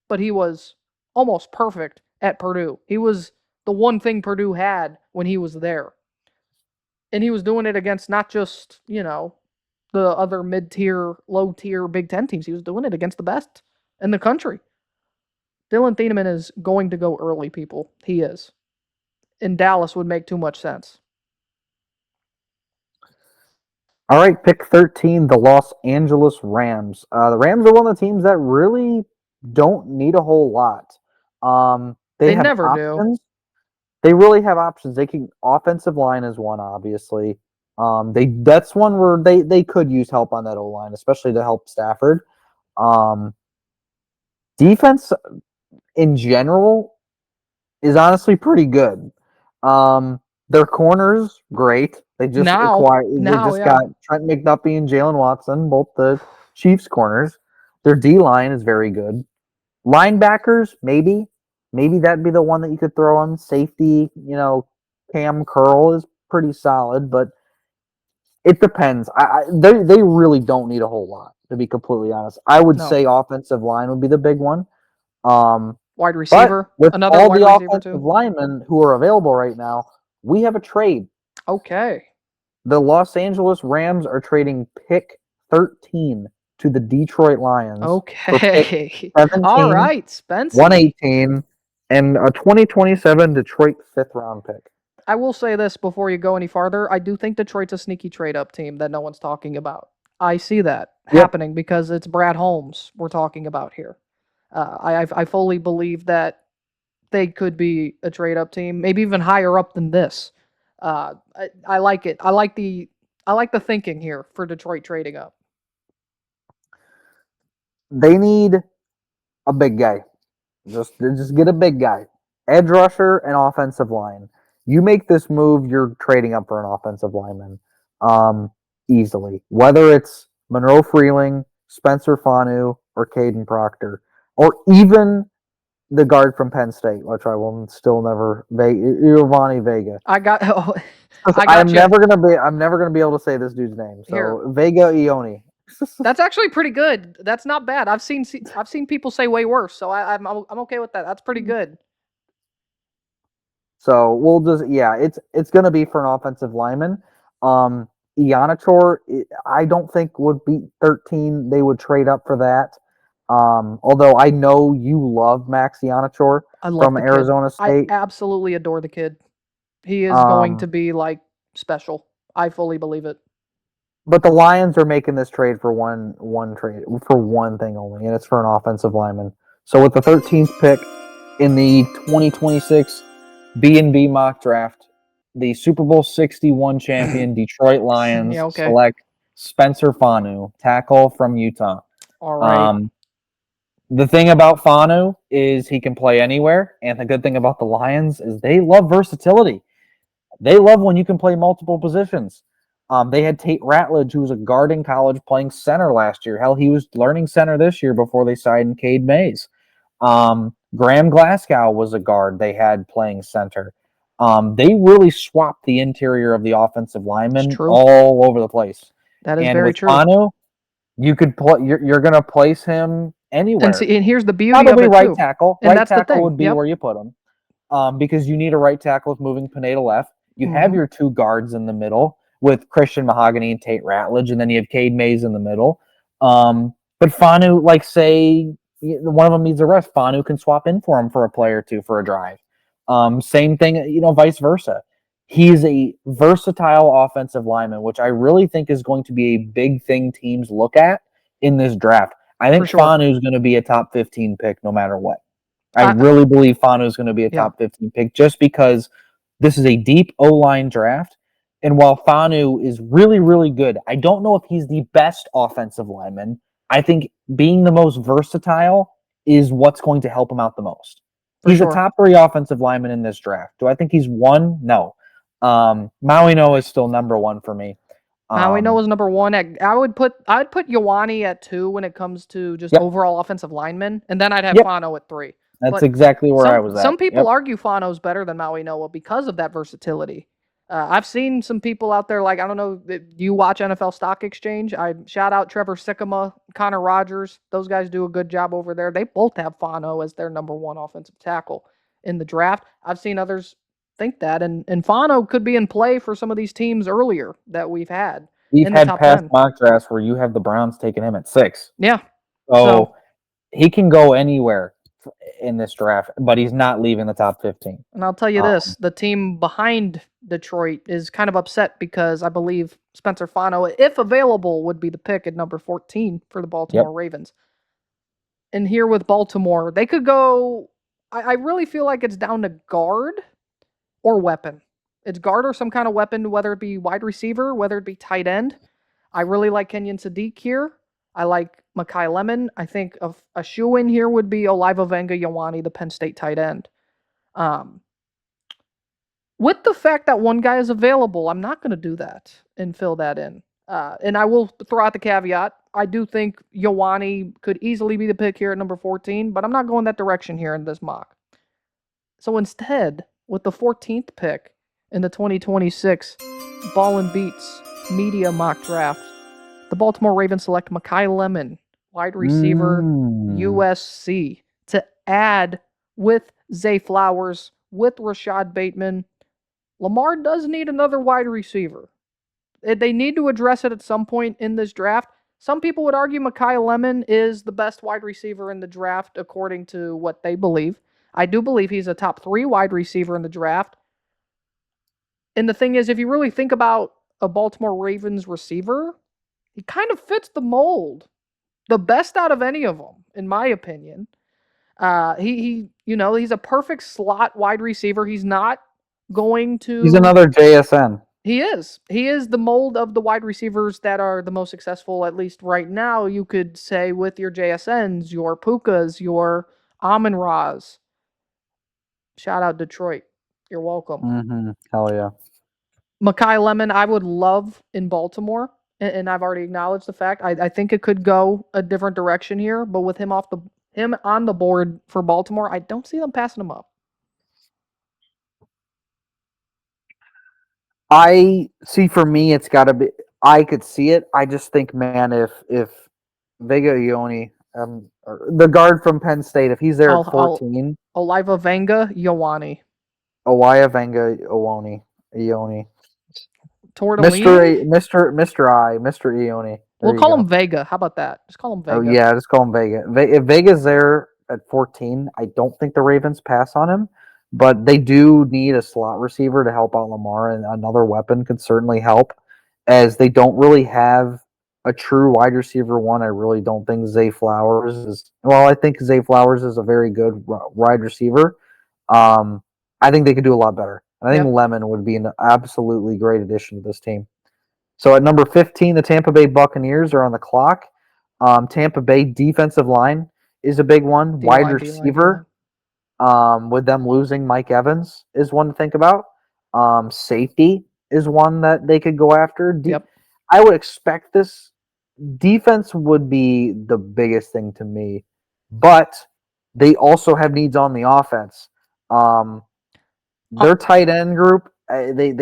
but he was almost perfect at Purdue. He was the one thing Purdue had when he was there. And he was doing it against not just, the other mid-tier, low-tier Big Ten teams. He was doing it against the best in the country. Dylan Thieneman is going to go early, people. He is. And Dallas would make too much sense. All right, pick 13, the Los Angeles Rams. The Rams are one of the teams that really don't need a whole lot. They have never options. do. They really have options. They can offensive line is one, obviously. That's one where they could use help on that O line, especially to help Stafford. Defense in general is honestly pretty good. Their corners, great. They just got Trent McDuffie and Jalen Watson, both the Chiefs corners. Their D line is very good. Linebackers, maybe that'd be the one that you could throw on. Safety, Cam Curl is pretty solid, but it depends. They really don't need a whole lot, to be completely honest. I would say offensive line would be the big one. Wide receiver, with another all wide the receiver offensive too. linemen who are available right now, we have a trade. Okay. The Los Angeles Rams are trading pick 13 to the Detroit Lions. Okay. For pick 17, all right, Spencer. 118, and a 2027 Detroit 5th round pick. I will say this before you go any farther. I do think Detroit's a sneaky trade up team that no one's talking about. I see that happening because it's Brad Holmes we're talking about here. I fully believe that they could be a trade up team, maybe even higher up than this. I like it. I like the thinking here for Detroit trading up. They need a big guy. Just get a big guy. Edge rusher and offensive line. You make this move, you're trading up for an offensive lineman. Easily. Whether it's Monroe Freeling, Spencer Fanu, or Caden Proctor, or even the guard from Penn State, which I will still never Giovanni Vega. I'm never gonna be able to say this dude's name. So here. Vega Ione. That's actually pretty good. That's not bad. I've seen people say way worse, so I'm okay with that. That's pretty good. So we'll just it's gonna be for an offensive lineman. Ionichor, I don't think would beat 13. They would trade up for that. Although I know you love Max Ionichor from Arizona State. I absolutely adore the kid. He is going to be special. I fully believe it. But the Lions are making this trade for one trade for one thing only, and it's for an offensive lineman. So with the 13th pick in the 2026 B&B mock draft, the Super Bowl 61 champion Detroit Lions select Spencer Fanu, tackle from Utah. All right. The thing about Fanu is he can play anywhere, and the good thing about the Lions is they love versatility. They love when you can play multiple positions. They had Tate Ratledge, who was a guard in college, playing center last year. Hell, he was learning center this year before they signed Cade Mays. Graham Glasgow was a guard they had playing center. They really swapped the interior of the offensive linemen all over the place. That is very true. Fanu, you could you're going to place him anywhere. And here's the beauty Probably of it right tackle. And right tackle would be where you put him. Because you need a right tackle with moving Pineda left. You have your two guards in the middle with Christian Mahogany and Tate Ratledge, and then you have Cade Mays in the middle. But Fanu, say one of them needs a rest, Fanu can swap in for him for a play or two for a drive. Same thing, vice versa. He's a versatile offensive lineman, which I really think is going to be a big thing teams look at in this draft. I think Fanu is going to be a top 15 pick no matter what. I really believe Fanu is going to be a top 15 pick just because this is a deep O-line draft. And while Fanu is really, really good, I don't know if he's the best offensive lineman. I think being the most versatile is what's going to help him out the most. for He's a sure. top 3 offensive lineman in this draft. Do I think he's 1? No. Maui Noah is still number 1 for me. We know Um, is number one. I'd put Ioane at 2 when it comes to just yep, overall offensive linemen, and then I'd have yep. Fano at 3. That's But exactly where I some was at. some people Yep. argue Fano's better than Maui Noah because of that versatility. I've seen some people out there, like, I don't know, do you watch NFL Stock Exchange? I shout out Trevor Sikkema, Connor Rogers. Those guys do a good job over there. They both have Fano as their number 1 offensive tackle in the draft. I've seen others think that, and Fano could be in play for some of these teams earlier that we've had We've in the had top past 10. mock drafts where you have the Browns taking him at 6. Yeah. So, So he can go anywhere in this draft, but he's not leaving the top 15. and I'll tell you Um, this, the team behind Detroit is kind of upset because I believe Spencer Fano, if available, would be the pick at number 14 for the yep. Baltimore Ravens. And here with Baltimore, they could go. I really feel like it's down to guard or weapon. It's guard or some kind of weapon, whether it be wide receiver, whether it be tight end. I really like Kenyon Sadiq here. I like Makai Lemon. I think a shoe in here would be Oliva Venga Yawani, the Penn State tight end. Um, with the fact that one guy is available, I'm not going to do that and fill that in. And I will throw out the caveat. I do think Yawani could easily be the pick here at number 14, but I'm not going that direction here in this mock. So instead, with the 14th pick in the 2026 Ball N Beatz Media mock draft, the Baltimore Ravens select Makai Lemon, wide receiver, mm, USC, to add with Zay Flowers, with Rashad Bateman. Lamar does need another wide receiver. They need to address it at some point in this draft. Some people would argue Makai Lemon is the best wide receiver in the draft, according to what they believe. I do believe he's a top 3 wide receiver in the draft. And the thing is, if you really think about a Baltimore Ravens receiver, he kind of fits the mold. The best out of any of them, in my opinion. He's a perfect slot wide receiver. He's not going he's to. another JSN. He is. He is the mold of the wide receivers that are the most successful, at least right now. You could say with your JSNs, your Pukas, your Amon Ra's. Shout out Detroit. You're welcome. Hell yeah. Makai Lemon, I would love in Baltimore, and I've already acknowledged the fact. I think it could go a different direction here, but with him on the board for Baltimore, I don't see them passing him up. I see. For me, it's got to be. I could see it. I just think, man, if Vega Ione, or the guard from Penn State, if he's there at I'll 14, Oliva Venga Yawani. Owaya Venga Ione, Tortellini? Mr. Ione. We'll There you call him go. Vega. How about that? Just call him Oh Vega. yeah, just call him Vega. If Vega's there at 14, I don't think the Ravens pass on him, but they do need a slot receiver to help out Lamar, and another weapon could certainly help, as they don't really have a true wide receiver one. I really don't think Zay Flowers is. Well, I think Zay Flowers is a very good wide receiver. Um, I think they could do a lot better. And I think Yep. Lemon would be an absolutely great addition to this team. So at number 15, the Tampa Bay Buccaneers are on the clock. Tampa Bay defensive line is a big one. D Wide line, D line, D line. receiver, with them losing Mike Evans, is one to think about. Safety is one that they could go after. Yep. I would expect this defense would be the biggest thing to me, but they also have needs on the offense. Uh, Their tight end group, they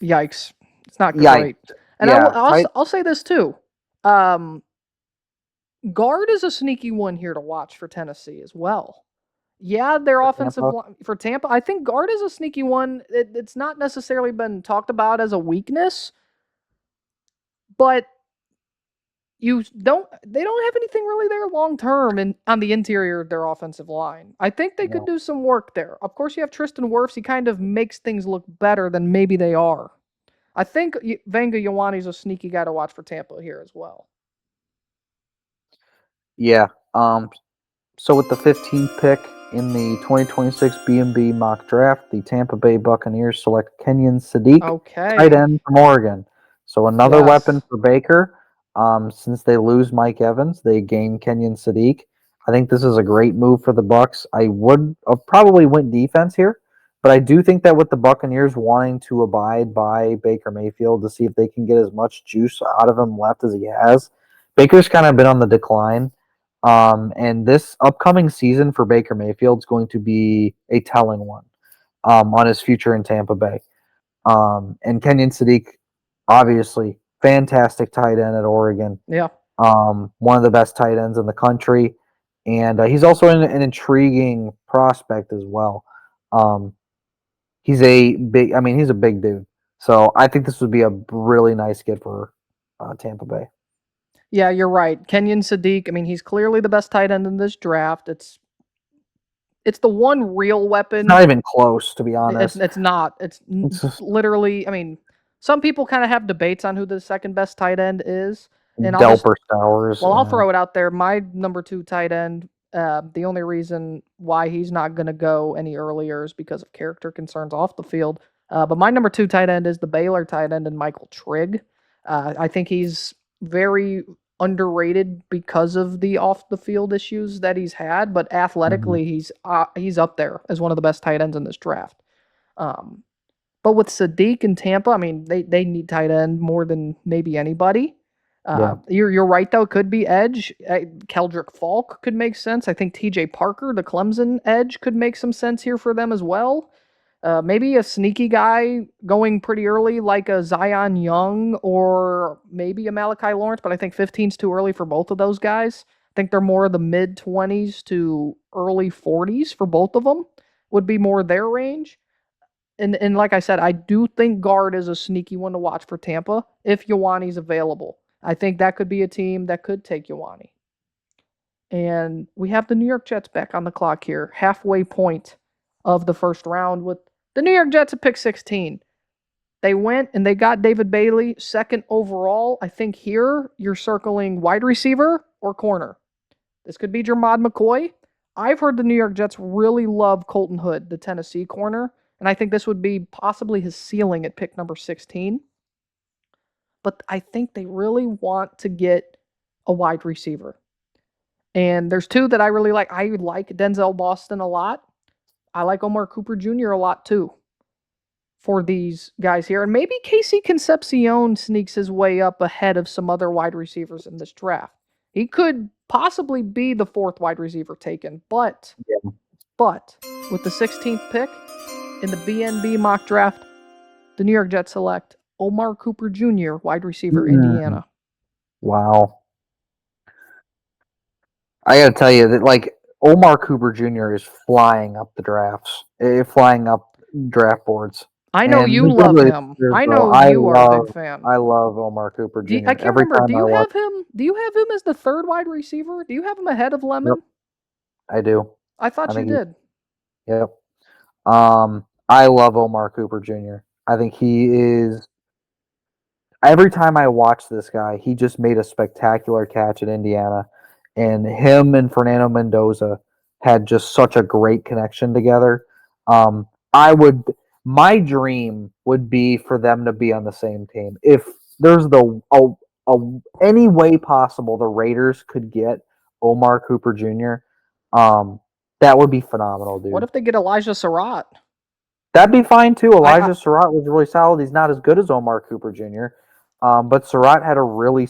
yikes. It's not yikes, great. And yeah, tight. I'll say this too. Um, guard is a sneaky one here to watch for Tennessee as well. Yeah, their For offensive Tampa. line for Tampa. I think guard is a sneaky one. It's not necessarily been talked about as a weakness, but they don't have anything really there long term and on the interior of their offensive line. I think they could No. do some work there. Of course, you have Tristan Wirfs. He kind of makes things look better than maybe they are. I think Venga Yawani's a sneaky guy to watch for Tampa here as well. Yeah. So with the 15th pick in the 2026 B&B mock draft, the Tampa Bay Buccaneers select Kenyon Sadiq, tight Okay. end from Oregon. So another weapon Yes. for Baker. Since they lose Mike Evans, they gain Kenyon Sadiq. I think this is a great move for the Bucks. I would have probably went defense here, but I do think that with the Buccaneers wanting to abide by Baker Mayfield to see if they can get as much juice out of him left as he has, Baker's kind of been on the decline. And this upcoming season for Baker Mayfield is going to be a telling one on his future in Tampa Bay. And Kenyon Sadiq, obviously, fantastic tight end at Oregon. Yeah. One of the best tight ends in the country, and he's also an intriguing prospect as well. He's a big, I mean, he's a big dude. So I think this would be a really nice get for Tampa Bay. Yeah, you're right. Kenyon Sadiq, I mean, he's clearly the best tight end in this draft. It's the one real weapon. It's not even close, to be It's honest. it's not. It's literally. I mean, some people kind of have debates on who the second best tight end is, and I'll just Delper Stowers. well, I'll yeah. throw it out there. My number 2 tight end. The only reason why he's not going to go any earlier is because of character concerns off the field. But my number 2 tight end is the Baylor tight end and Michael Trigg. I think he's very underrated because of the off the field issues that he's had, but athletically he's up there as one of the best tight ends in this draft. But with Sadiq and Tampa, I mean they need tight end more than maybe anybody. Yeah. You're right though. Could be edge. Keldrick Falk could make sense. I think T.J. Parker, the Clemson edge, could make some sense here for them as well. Maybe a sneaky guy going pretty early, like a Zion Young or maybe a Malachi Lawrence. But I think 15's too early for both of those guys. I think they're more the mid 20s to early 40s for both of them. Would be more their range. And like I said, I do think guard is a sneaky one to watch for Tampa if Ioani's available. I think that could be a team that could take Ioani. And we have the New York Jets back on the clock here, halfway point of the first round with the New York Jets at pick 16. They went and they got David Bailey, second overall. I think here you're circling wide receiver or corner. This could be Jermod McCoy. I've heard the New York Jets really love Colton Hood, the Tennessee corner, and I think this would be possibly his ceiling at pick number 16. But I think they really want to get a wide receiver. And there's 2 that I really like. I like Denzel Boston a lot. I like Omar Cooper Jr. a lot too for these guys here. And maybe Casey Concepcion sneaks his way up ahead of some other wide receivers in this draft. He could possibly be the 4th wide receiver taken. But with the 16th pick in the BNB mock draft, the New York Jets select Omar Cooper Jr., wide receiver, Indiana. Wow. I got to tell you that, like, Omar Cooper Jr. is flying up the drafts, flying up draft boards. I know you love him. I know you are a big fan. I love Omar Cooper Jr. I can't remember. Do you have him? Do you have him as the 3rd wide receiver? Do you have him ahead of Lemon? Yep, I do. I thought you did. Yep. I love Omar Cooper Jr. I think he is. Every time I watch this guy, he just made a spectacular catch at Indiana, and him and Fernando Mendoza had just such a great connection together. My dream would be for them to be on the same team. If there's any way possible the Raiders could get Omar Cooper Jr., that would be phenomenal, dude. What if they get Elijah Surratt? That'd be fine too. Elijah Surratt was really solid. He's not as good as Omar Cooper Jr., but Surratt had a really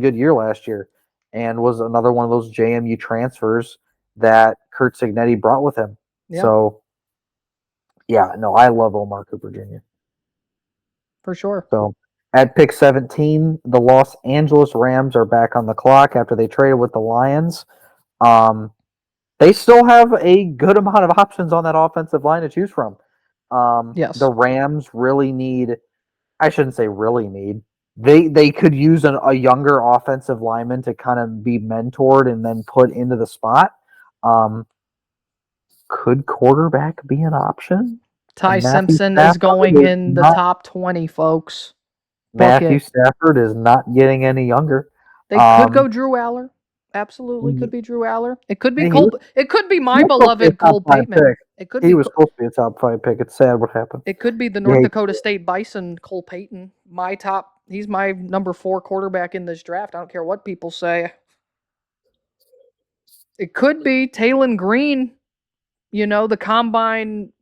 good year last year, and was another one of those JMU transfers that Curt Cignetti brought with him. Yeah. So, yeah, no, I love Omar Cooper Jr. For sure. So, at pick 17, the Los Angeles Rams are back on the clock after they traded with the Lions. They still have a good amount of options on that offensive line to choose from. Yes. The Rams really need, I shouldn't say really need, they could use a younger offensive lineman to kind of be mentored and then put into the spot. Could quarterback be an option? Ty Simpson is going in the top 20, folks. Matthew Stafford is not getting any younger. They could go Drew Aller. Absolutely, could be Drew Aller. It could be Cole. It could be my beloved Cole Pateman. It could. He was supposed to be a top 5 pick. It's sad what happened. It could be the North Dakota State Bison, Cole Payton. He's my number 4 quarterback in this draft. I don't care what people say. It could be Talon Green. The combine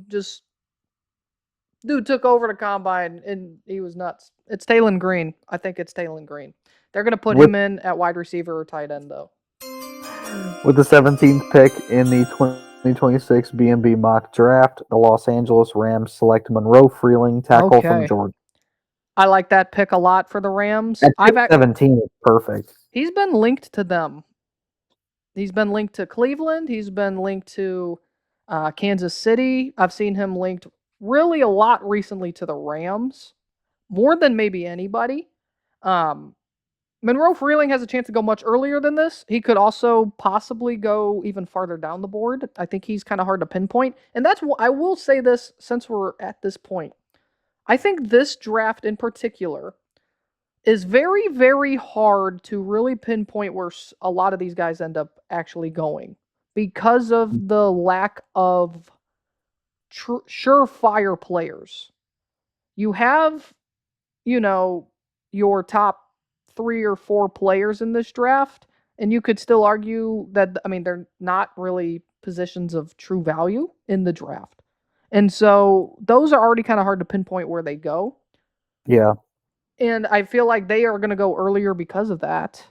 just dude took over the combine and he was nuts. It's Talon Green. I think it's Talon Green. They're gonna put With him in at wide receiver or tight end though. with the 17th pick in the 2026 B&B mock draft, the Los Angeles Rams select Monroe Freeling, tackle from Okay. Georgia. I like that pick a lot for the Rams. At pick 17 is perfect. He's been linked to them. He's been linked to Cleveland. He's been linked to Kansas City. I've seen him linked really a lot recently to the Rams, more than maybe anybody. Um, Monroe Freeling has a chance to go much earlier than this. He could also possibly go even farther down the board. I think he's kind of hard to pinpoint. And that's what I will say this since we're at this point. I think this draft in particular is very, very hard to really pinpoint where a lot of these guys end up actually going because of the lack of surefire players. You have, your top 3 or 4 players in this draft, and you could still argue that, I mean, they're not really positions of true value in the draft. And so those are already kind of hard to pinpoint where they go. Yeah. And I feel like they are going to go earlier because of that.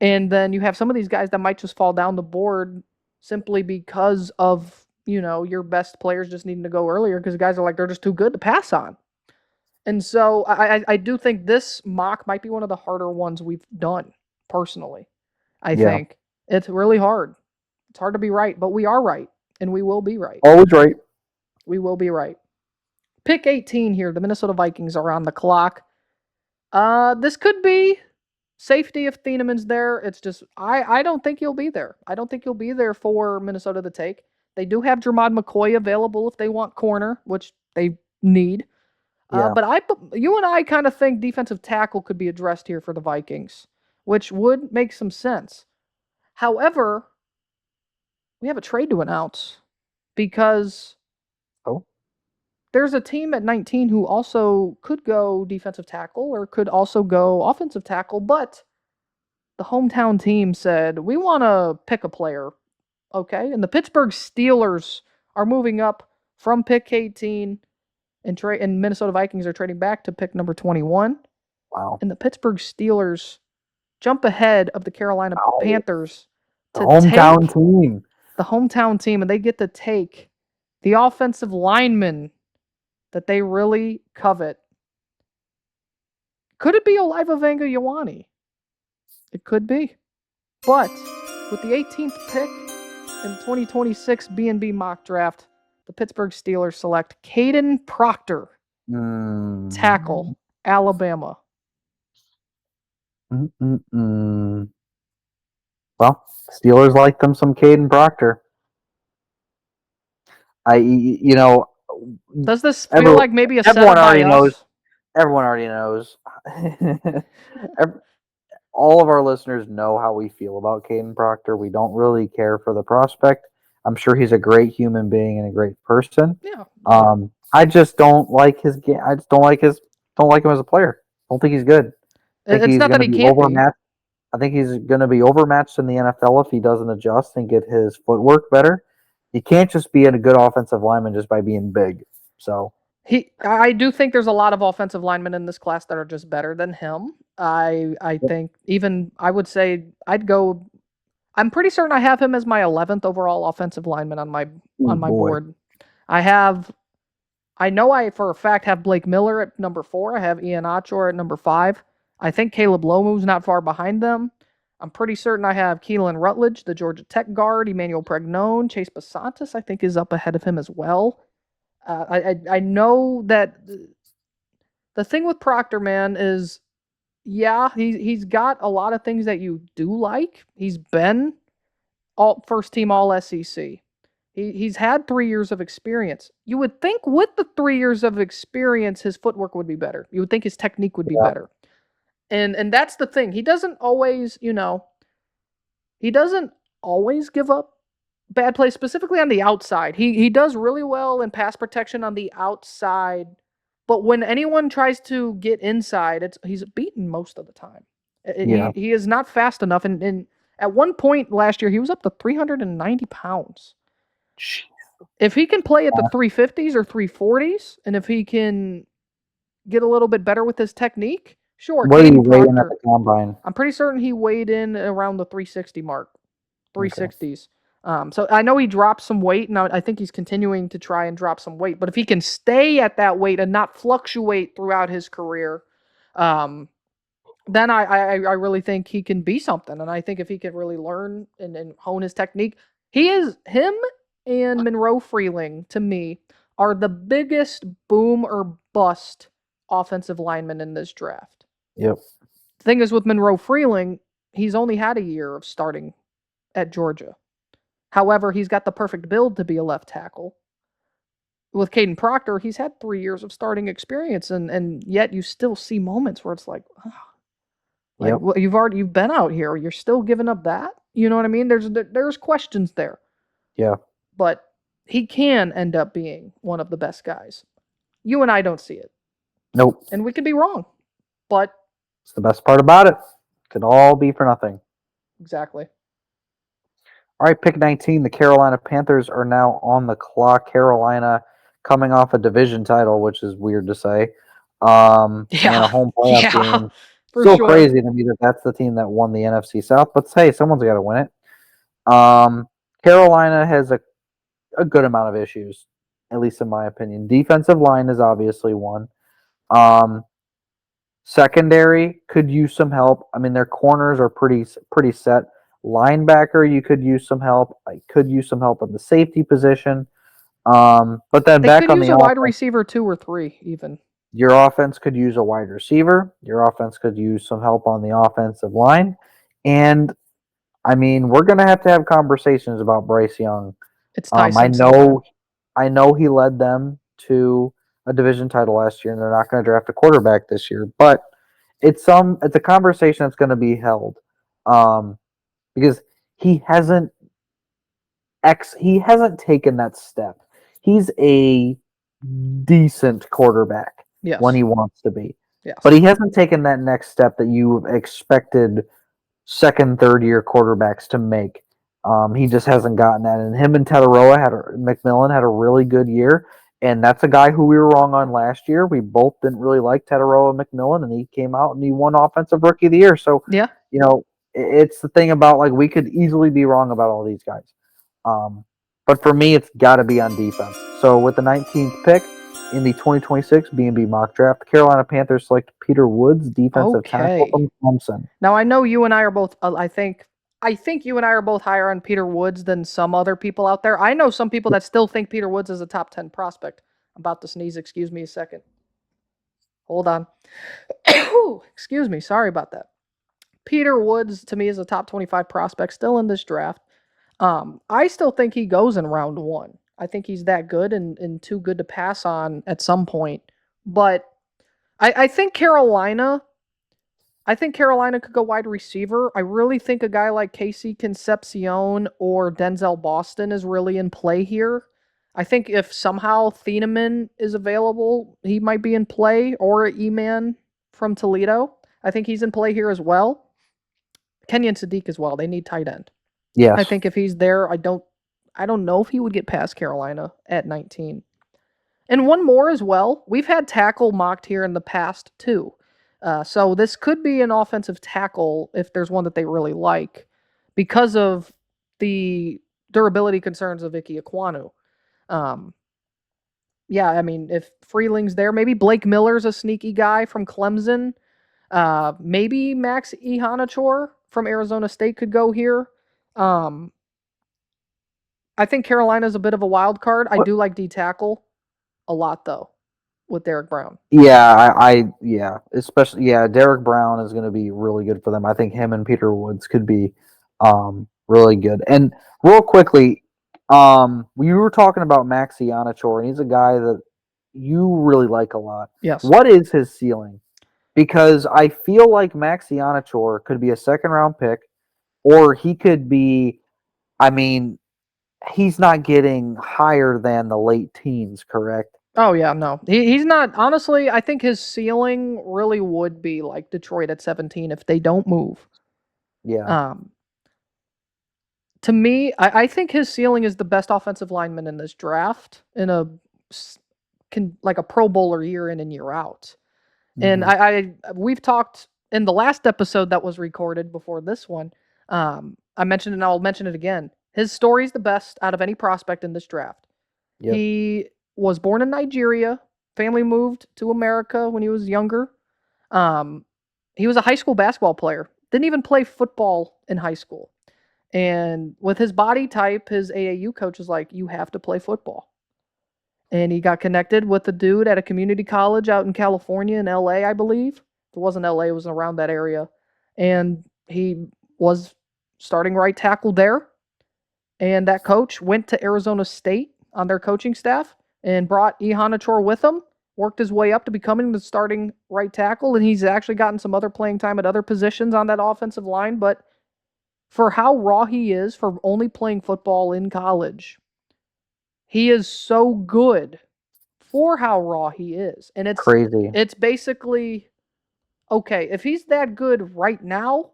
And then you have some of these guys that might just fall down the board simply because of, your best players just needing to go earlier because guys are like, they're just too good to pass on. And so I do think this mock might be one of the harder ones we've done, personally. I think. It's really hard. It's hard to be right, but we are right, and we will be right. Always right. We will be right. Pick 18 here. The Minnesota Vikings are on the clock. This could be safety if Thienemann's there. It's just I don't think he'll be there. I don't think he'll be there for Minnesota to take. They do have Jermod McCoy available if they want corner, which they need. Yeah. But you and I kind of think defensive tackle could be addressed here for the Vikings, which would make some sense. However, we have a trade to announce because there's a team at 19 who also could go defensive tackle or could also go offensive tackle, but the hometown team said, we want to pick a player, okay? And the Pittsburgh Steelers are moving up from pick 18, and Minnesota Vikings are trading back to pick number 21. Wow. And the Pittsburgh Steelers jump ahead of the Carolina Panthers to hometown team. The hometown team, and they get to take the offensive lineman that they really covet. Could it be Oliva Vanga-Ioane? It could be. But with the 18th pick in 2026 B&B mock draft, the Pittsburgh Steelers select Caden Proctor, tackle, Alabama. Well, Steelers like them some Caden Proctor. Does this feel like maybe a setup by us? Everyone already knows. All of our listeners know how we feel about Caden Proctor. We don't really care for the prospect. I'm sure he's a great human being and a great person. Yeah. I just don't like his game. I just don't like him as a player. Don't think he's good. It's not that he can't be. I think he's going to be overmatched in the NFL if he doesn't adjust and get his footwork better. You can't just be a good offensive lineman just by being big. So I do think there's a lot of offensive linemen in this class that are just better than him. I think even I would say I'm pretty certain I have him as my 11th overall offensive lineman on my board. I know I for a fact have Blake Miller at number 4. I have Ian Achor at number 5. I think Caleb Lomu's not far behind them. I'm pretty certain I have Keelan Rutledge, the Georgia Tech guard, Emmanuel Pregnone, Chase Basantis, I think is up ahead of him as well. I know that the thing with Proctor, man, is he's got a lot of things that you do like. He's been first team All SEC. He's had 3 years of experience. You would think with the 3 years of experience, his footwork would be better. You would think his technique would be better. And that's the thing. He doesn't always, he doesn't always give up bad plays, specifically on the outside. He does really well in pass protection on the outside, but when anyone tries to get inside, he's beaten most of the time. He is not fast enough, and At one point last year, he was up to 390 pounds. Jeez. If he can play at the 350s or 340s, and if he can get a little bit better with his technique, sure. What did he Caden weigh in at Proctor, the combine? I'm pretty certain he weighed in around the 360 mark, Okay. 360s. So I know he dropped some weight, and I think he's continuing to try and drop some weight. But if he can stay at that weight and not fluctuate throughout his career, then I really think he can be something. And I think if he could really learn and hone his technique, him and Monroe Freeling, to me, are the biggest boom or bust offensive linemen in this draft. Yep. The thing is with Monroe Freeling, he's only had a year of starting at Georgia. However, he's got the perfect build to be a left tackle. With Caden Proctor, he's had 3 years of starting experience, and yet you still see moments where it's like, oh, like Yep. well, you've been out here, you're still giving up that. You know what I mean? There's questions there, Yeah. but he can end up being one of the best guys. You and I don't see it, Nope. and we could be wrong, but It's the best part about it. Could all be for nothing. exactly. All right, pick 19. The Carolina Panthers are now on the clock. Carolina coming off a division title, which is weird to say, and Yeah, a home playoff yeah, game. for Still sure. crazy to me that that's the team that won the NFC South. But hey, someone's got to win it. Carolina has a good amount of issues, at least in my opinion. Defensive line is obviously one. Secondary could use some help. I mean, their corners are pretty set. Linebacker, you could use some help. I could use some help at the safety position. But then They back could on use the a wide offense, receiver 2 or 3 even. your offense could use a wide receiver. Your offense could use some help on the offensive line. And I mean, we're gonna have to have conversations about Bryce Young. It's Ty Simpson time. I know he led them to a division title last year, and they're not going to draft a quarterback this year. But it's a conversation that's going to be held, because he hasn't taken that step. He's a decent quarterback Yes. when he wants to be, Yes. but he hasn't taken that next step that you expected second, third year quarterbacks to make. He just hasn't gotten that. And him and McMillan had a really good year. And that's a guy who we were wrong on last year. We both didn't really like Tataroa McMillan, and he came out and he won Offensive Rookie of the Year. So, Yeah. you know, it's the thing about, like, we could easily be wrong about all these guys. But for me, it's got to be on defense. So with the 19th pick in the 2026 B&B mock draft, the Carolina Panthers select Peter Woods, defensive tackle from Clemson. Now I know you and I are both. I think you and I are both higher on Peter Woods than some other people out there. I know some people that still think Peter Woods is a top 10 prospect. I'm about to sneeze. Excuse me a second. Hold on. Excuse me. Sorry about that. Peter Woods to me is a top 25 prospect still in this draft. I still think he goes in round 1. I think he's that good and too good to pass on at some point. But I think Carolina could go wide receiver. I really think a guy like Casey Concepcion or Denzel Boston is really in play here. I think if somehow Thieneman is available, he might be in play, or E-Man from Toledo. I think he's in play here as well. Kenyon Sadiq as well. They need tight end. Yes. I think if he's there, I don't know if he would get past Carolina at 19. And one more as well. We've had tackle mocked here in the past too. So this could be an offensive tackle if there's one that they really like because of the durability concerns of Ike Ekwonu. Yeah, I mean, if Freeling's there, maybe Blake Miller's a sneaky guy from Clemson. Maybe Max Ihanachor from Arizona State could go here. I think Carolina's a bit of a wild card. I do like D tackle a lot though with Derek Brown. Yeah, especially Derek Brown is going to be really good for them. I think him and Peter Woods could be really good. And real quickly, we were talking about Max Ihanachor, and he's a guy that you really like a lot. Yes. What is his ceiling? Because I feel like Max Ihanachor could be a second-round pick, or he could be, I mean, he's not getting higher than the late teens, correct? Oh yeah, no. He's not, honestly, I think his ceiling really would be like Detroit at 17 if they don't move. Yeah. To me, I think his ceiling is the best offensive lineman in this draft in like a Pro Bowler year in and year out. And Mhm. we've talked in the last episode that was recorded before this one. I mentioned it and I'll mention it again. His story's the best out of any prospect in this draft. Yep. He was born in Nigeria. Family moved to America when he was younger. Um, he was a high school basketball player. Didn't even play football in high school. And with his body type, his AAU coach was like, "You have to play football." And he got connected with a dude at a community college out in California in LA, I believe. If it wasn't LA, it was around that area. And he was starting right tackle there. And that coach went to Arizona State on their coaching staff and brought Ihanachor with him, worked his way up to becoming the starting right tackle. And he's actually gotten some other playing time at other positions on that offensive line. But for how raw he is for only playing football in college, he is so good for how raw he is. And Crazy. it's basically okay, if he's that good right now,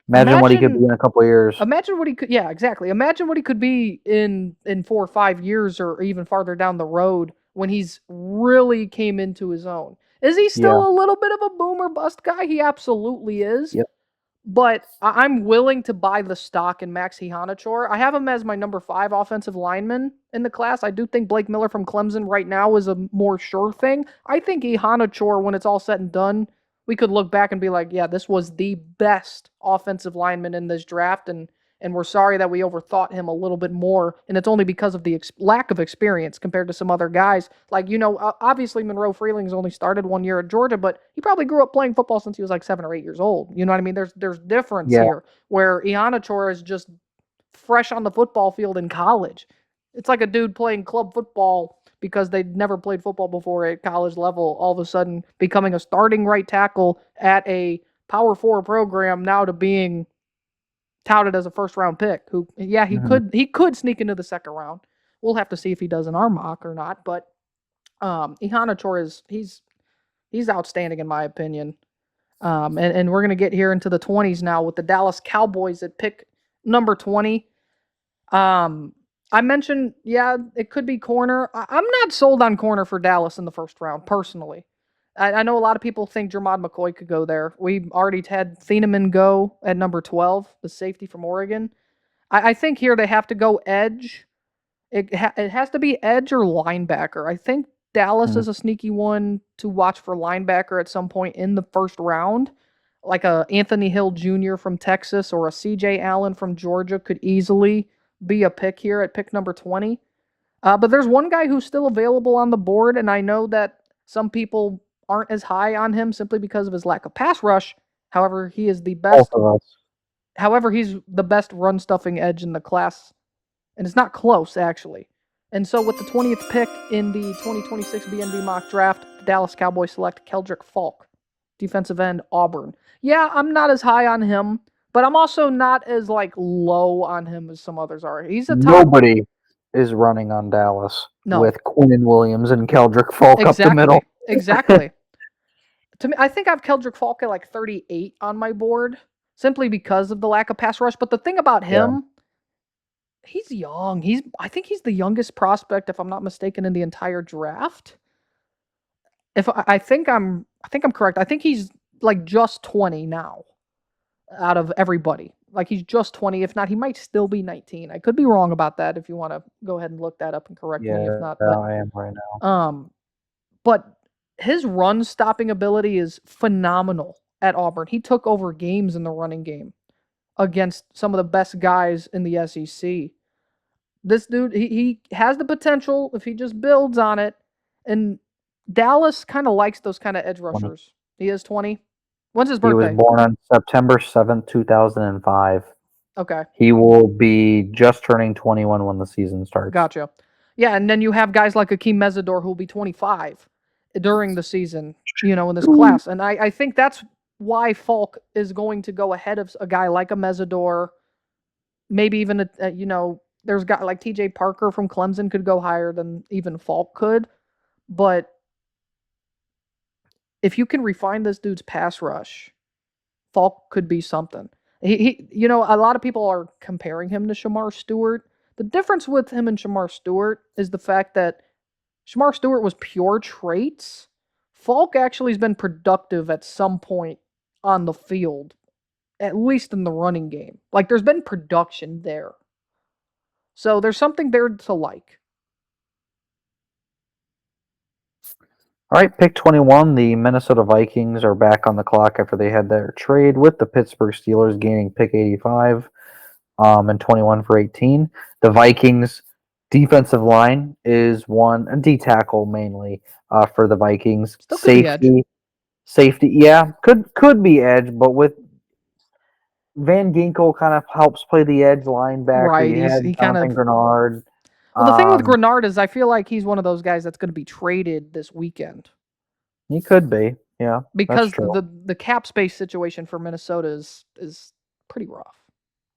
Imagine what he could be in a couple of years. imagine what he could yeah, exactly. Imagine what he could be in 4 or 5 years or even farther down the road when he's really came into his own. Is he Yeah. still a little bit of a boomer bust guy? He absolutely is. Yep. But I'm willing to buy the stock in Max Ihanachor. I have him as my number 5 offensive lineman in the class. I do think Blake Miller from Clemson right now is a more sure thing. I think Ihanachor, when it's all said and done, we could look back and be like, yeah, this was the best offensive lineman in this draft, and we're sorry that we overthought him a little bit more, and it's only because of the lack of experience compared to some other guys. Like, obviously Monroe Freeling's only started 1 year at Georgia, but he probably grew up playing football since he was like 7 or 8 years old. You know what I mean? There's difference Yeah. here, where Ihanachor is just fresh on the football field in college. It's like a dude playing club football because they'd never played football before at college level, all of a sudden becoming a starting right tackle at a Power 4 program now to being touted as a first round pick. Who, yeah, Mhm. he could sneak into the second round. We'll have to see if he does in our mock or not. But Ihanachor he's outstanding in my opinion. And we're gonna get here into the 20s now with the Dallas Cowboys at pick number 20. Um, I mentioned, yeah, it could be corner. I'm not sold on corner for Dallas in the first round, personally. I know a lot of people think Jermod McCoy could go there. We already had Thieneman go at number 12, the safety from Oregon. I think here they have to go edge. It has to be edge or linebacker. I think Dallas Mhm. is a sneaky one to watch for linebacker at some point in the first round. Like a Anthony Hill Jr. from Texas or a CJ Allen from Georgia could easily be a pick here at pick number 20. But there's one guy who's still available on the board, and I know that some people aren't as high on him simply because of his lack of pass rush. However, he is the Both best. of us. However, he's the best run stuffing edge in the class, and it's not close actually. And so, with the 20th pick in the 2026 BNB mock draft, the Dallas Cowboys select Keldrick Falk, defensive end, Auburn. Yeah, I'm not as high on him, but I'm also not as low on him as some others are. He's a top. Nobody is running on Dallas No, with Quinn Williams and Keldrick Falk up the middle. exactly. To me, I think I have Keldrick Falk at 38 on my board simply because of the lack of pass rush. But the thing about Yeah. him, he's young. I think he's the youngest prospect, if I'm not mistaken, in the entire draft. If I think I'm correct. I think he's just 20 now out of everybody. Like he's just 20. If not, he might still be 19. I could be wrong about that. If you want to go ahead and look that up and correct me, if Yeah, not. But I am right now. um, but his run stopping ability is phenomenal at Auburn. He took over games in the running game against some of the best guys in the SEC. This dude, he has the potential if he just builds on it. And Dallas kind of likes those kind of edge 20. rushers. He is 20. When's his He was birthday? born on September 7th, 2005. Okay, He will be just turning 21 when the season starts. gotcha. Yeah, and then you have guys like Akeem Mesidor who will be 25 during the season, in this Ooh. class. And I think that's why Falk is going to go ahead of a guy like a Mesidor. Maybe even, there's a guy like TJ Parker from Clemson could go higher than even Falk could. But if you can refine this dude's pass rush, Falk could be something. A lot of people are comparing him to Shamar Stewart. The difference with him and Shamar Stewart is the fact that Shamar Stewart was pure traits. Falk actually has been productive at some point on the field, at least in the running game. Like there's been production there. So there's something there to like. All right, pick 21. The Minnesota Vikings are back on the clock after they had their trade with the Pittsburgh Steelers, gaining pick 85 and 21 for 18. The Vikings defensive line is one D tackle mainly for the Vikings. Still could be edge. Safety, yeah, could be edge, but with Van Ginkel kind of helps play the edge linebacker. Right. You had He kind Jonathan of. Grenard. Well, the thing with Um, Grenard is I feel like he's one of those guys that's going to be traded this weekend he could be. Yeah, that's because true. the cap space situation for Minnesota is pretty rough.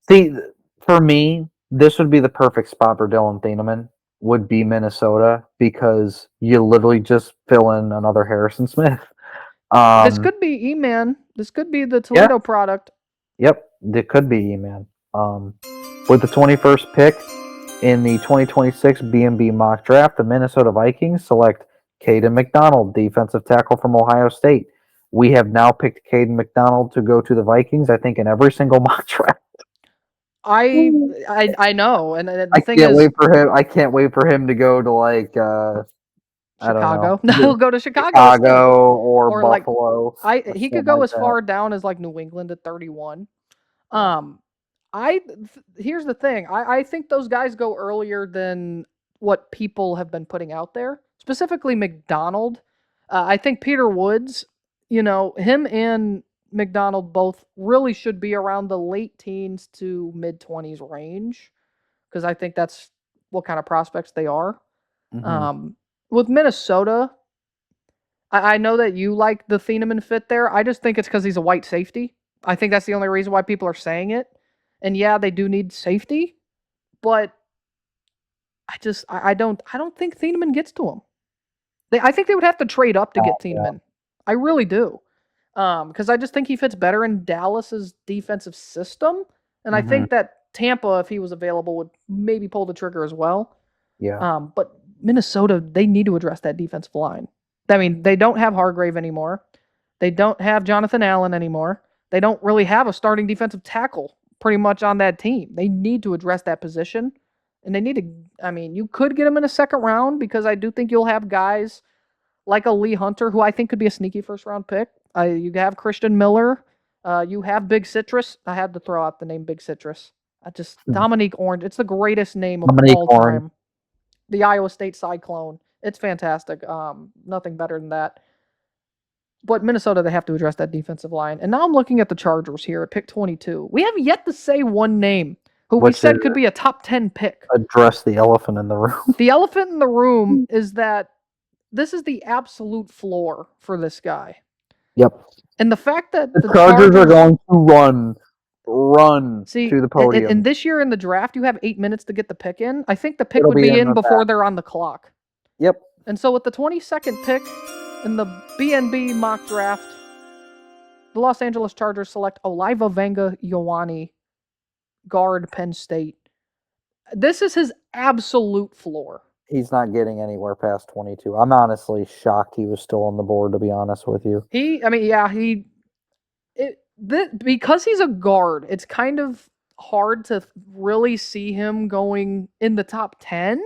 See, for me, this would be the perfect spot for Dylan Thieneman. Would be Minnesota because you literally just fill in another Harrison Smith. This Um, could be E-Man. This could be the yeah, Toledo product. yep, it could be man. With the 21st pick in the 2026 B&B mock draft, the Minnesota Vikings select Caden McDonald, defensive tackle from Ohio State. We have now picked Caden McDonald to go to the Vikings, I think, in every single mock draft. I know, and the I thing can't is, wait for him. I can't wait for him to go to I don't know, Chicago. No, he'll go to Chicago State, Chicago or or like Buffalo or he could something go like as that. far down as like New England at 31. Yeah. Um, here's the thing. I think those guys go earlier than what people have been putting out there. Specifically, McDonald. I think Peter Woods. Him and McDonald both really should be around the late teens to mid 20s range because I think that's what kind of prospects they are. Hmm. Um, with Minnesota, I know that you like the Thieneman fit there. I just think it's because he's a white safety. I think that's the only reason why people are saying it. And yeah, they do need safety, but I don't think Thieneman gets to him. I think they would have to trade up to Oh, get yeah, Thieneman. I really do. Because I just think he fits better in Dallas's defensive system, and I hmm, think that Tampa, if he was available, would maybe pull the trigger as well. yeah. But Minnesota, they need to address that defensive line. I mean, they don't have Hargrave anymore. They don't have Jonathan Allen anymore. They don't really have a starting defensive tackle pretty much on that team. They need to address that position. And they need to, I mean, you could get them in a second round because I do think you'll have guys like a Lee Hunter, who I think could be a sneaky first round pick. You have Christian Miller. You have Big Citrus. I had to throw out the name Big Citrus. Dominique Orange. It's the greatest name of Dominique all Horn. time. The Iowa State Cyclone. It's fantastic. Nothing better than that. But Minnesota, they have to address that defensive line. And now I'm looking at the Chargers here at pick 22. We have yet to say one name who we Which is said could be a top 10 pick. address the elephant in the room. The elephant in the room is that this is the absolute floor for this guy. Yep. And the fact that The the Chargers are Chargers going to run see, to the and podium. this year in the draft, you have 8 minutes to get the pick in. I think the pick It'll would be be in in the before back. they're on the clock. Yep. And so with the 22nd pick in the BNB mock draft, the Los Angeles Chargers select Oliva Vanga Ioane, guard, Penn State. This is his absolute floor. He's not getting anywhere past 22. I'm honestly shocked he was still on the board, to be honest with you. Because he's a guard, it's kind of hard to really see him going in the top 10.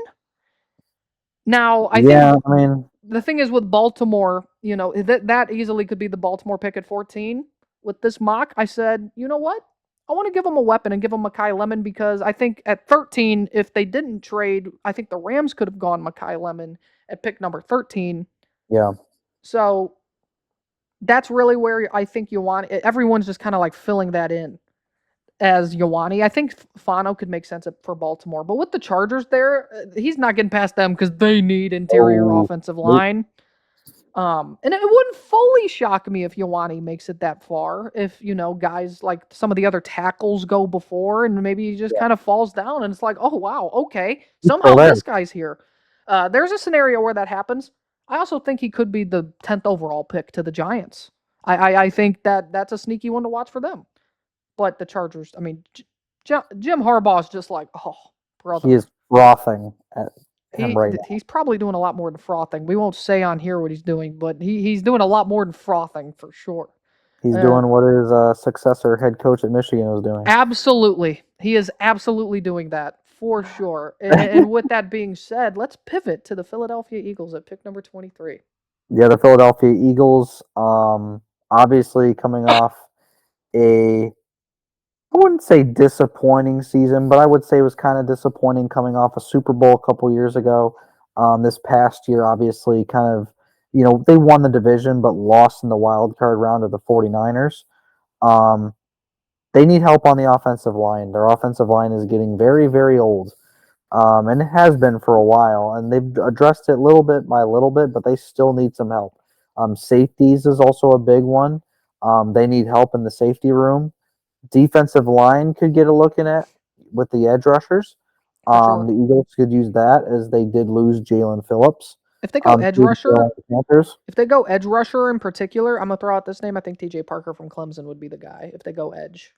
Now, I think Yeah, I mean, the thing is with Baltimore, that easily could be the Baltimore pick at 14. With this mock, I said, you know what? I want to give him a weapon and give him Makai Lemon because I think at 13, if they didn't trade, I think the Rams could have gone Makai Lemon at pick number 13. yeah. So that's really where I think everyone's just kind of like filling that in as Ioane. I think Fano could make sense for Baltimore, but with the Chargers there, he's not getting past them because they need interior Oh, offensive nope. line. And it wouldn't fully shock me if Ioane makes it that far. If guys like some of the other tackles go before, and maybe he just Yeah. kind of falls down, and it's like, oh wow, okay, He's still somehow there. this guy's here. There's a scenario where that happens. I also think he could be the 10th overall pick to the Giants. I think that's a sneaky one to watch for them. But the Chargers, I mean, Jim Harbaugh's just like, oh, He brother. is frothing at him right now. He's probably doing a lot more than frothing. We won't say on here what he's doing, but he's doing a lot more than frothing for sure. He's doing what his successor head coach at Michigan was doing. Absolutely. He is absolutely doing that for sure. And with that being said, let's pivot to the Philadelphia Eagles at pick number 23. Yeah, the Philadelphia Eagles, obviously coming off I wouldn't say disappointing season, but I would say it was kind of disappointing coming off a Super Bowl a couple years ago. This past year, obviously, kind of, they won the division but lost in the wild card round of the 49ers. They need help on the offensive line. Their offensive line is getting very, very old, and it has been for a while, and they've addressed it little bit by little bit, but they still need some help. Safeties is also a big one. They need help in the safety room. Defensive line could get a look in at with the edge rushers. Sure. The Eagles could use that as they did lose Jalen Phillips. If they go edge To the rusher, Panthers. if they go edge rusher in particular, I'm gonna throw out this name. I think TJ Parker from Clemson would be the guy if they go edge.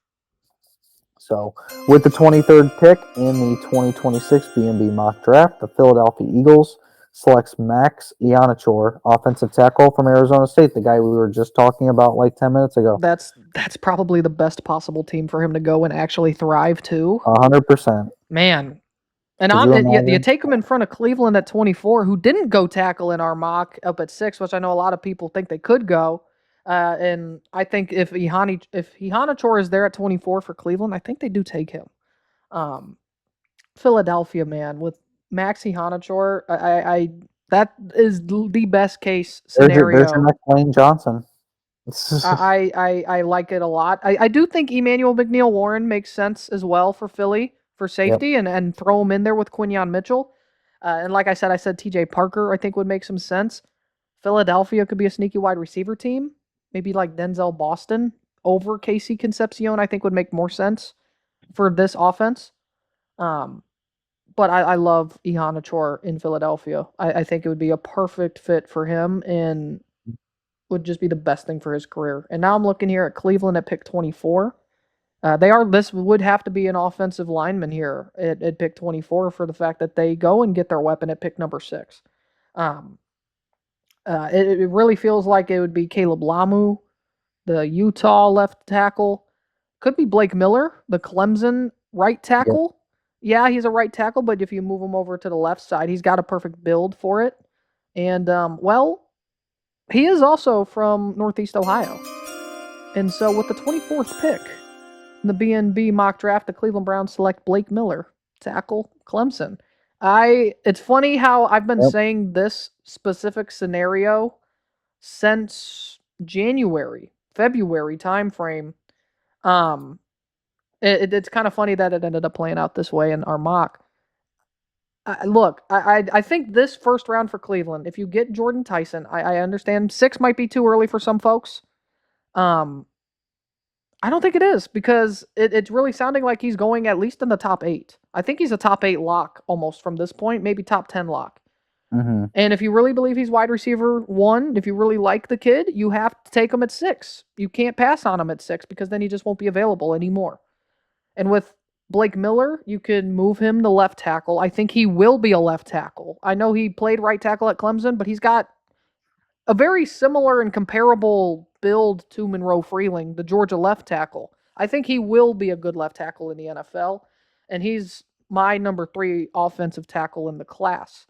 So, with the 23rd pick in the 2026 B&B mock draft, the Philadelphia Eagles selects Max Ianachor, offensive tackle from Arizona State, the guy we were just talking about like 10 minutes ago. That's probably the best possible team for him to go and actually thrive too. 100%. Man. And you take him in front of Cleveland at 24, who didn't go tackle in our mock up at 6, which I know a lot of people think they could go. And I think if Ihanachor is there at 24 for Cleveland, I think they do take him. Philadelphia, man, with Max Ihanachor, I that is the best case scenario. There's your next Lane Johnson. I like it a lot. I do think Emmanuel McNeil-Warren makes sense as well for Philly for safety. Yep. and throw him in there with Quinyon Mitchell. And like I said TJ Parker I think would make some sense. Philadelphia could be a sneaky wide receiver team. Maybe like Denzel Boston over Casey Concepcion I think would make more sense for this offense. But I love Ihanachor in Philadelphia. I think it would be a perfect fit for him and would just be the best thing for his career. And now I'm looking here at Cleveland at pick 24. This would have to be an offensive lineman here at pick 24 for the fact that they go and get their weapon at pick number 6. It really feels like it would be Caleb Lamu, the Utah left tackle. Could be Blake Miller, the Clemson right tackle. Yeah, he's a right tackle, but if you move him over to the left side, he's got a perfect build for it. And, he is also from Northeast Ohio. And so with the 24th pick in the B&B mock draft, the Cleveland Browns select Blake Miller, tackle Clemson. It's funny how I've been saying this specific scenario since February timeframe. It's kind of funny that it ended up playing out this way in our mock. I think this first round for Cleveland, if you get Jordan Tyson, I understand 6 might be too early for some folks. I don't think it is because it's really sounding like he's going at least in the top 8. I think he's a top 8 lock almost from this point, maybe top 10 lock. Mm-hmm. And if you really believe he's wide receiver 1, if you really like the kid, you have to take him at 6. You can't pass on him at 6 because then he just won't be available anymore. And with Blake Miller, you can move him to left tackle. I think he will be a left tackle. I know he played right tackle at Clemson, but he's got a very similar and comparable build to Monroe Freeling, the Georgia left tackle. I think he will be a good left tackle in the NFL, and he's my number 3 offensive tackle in the class.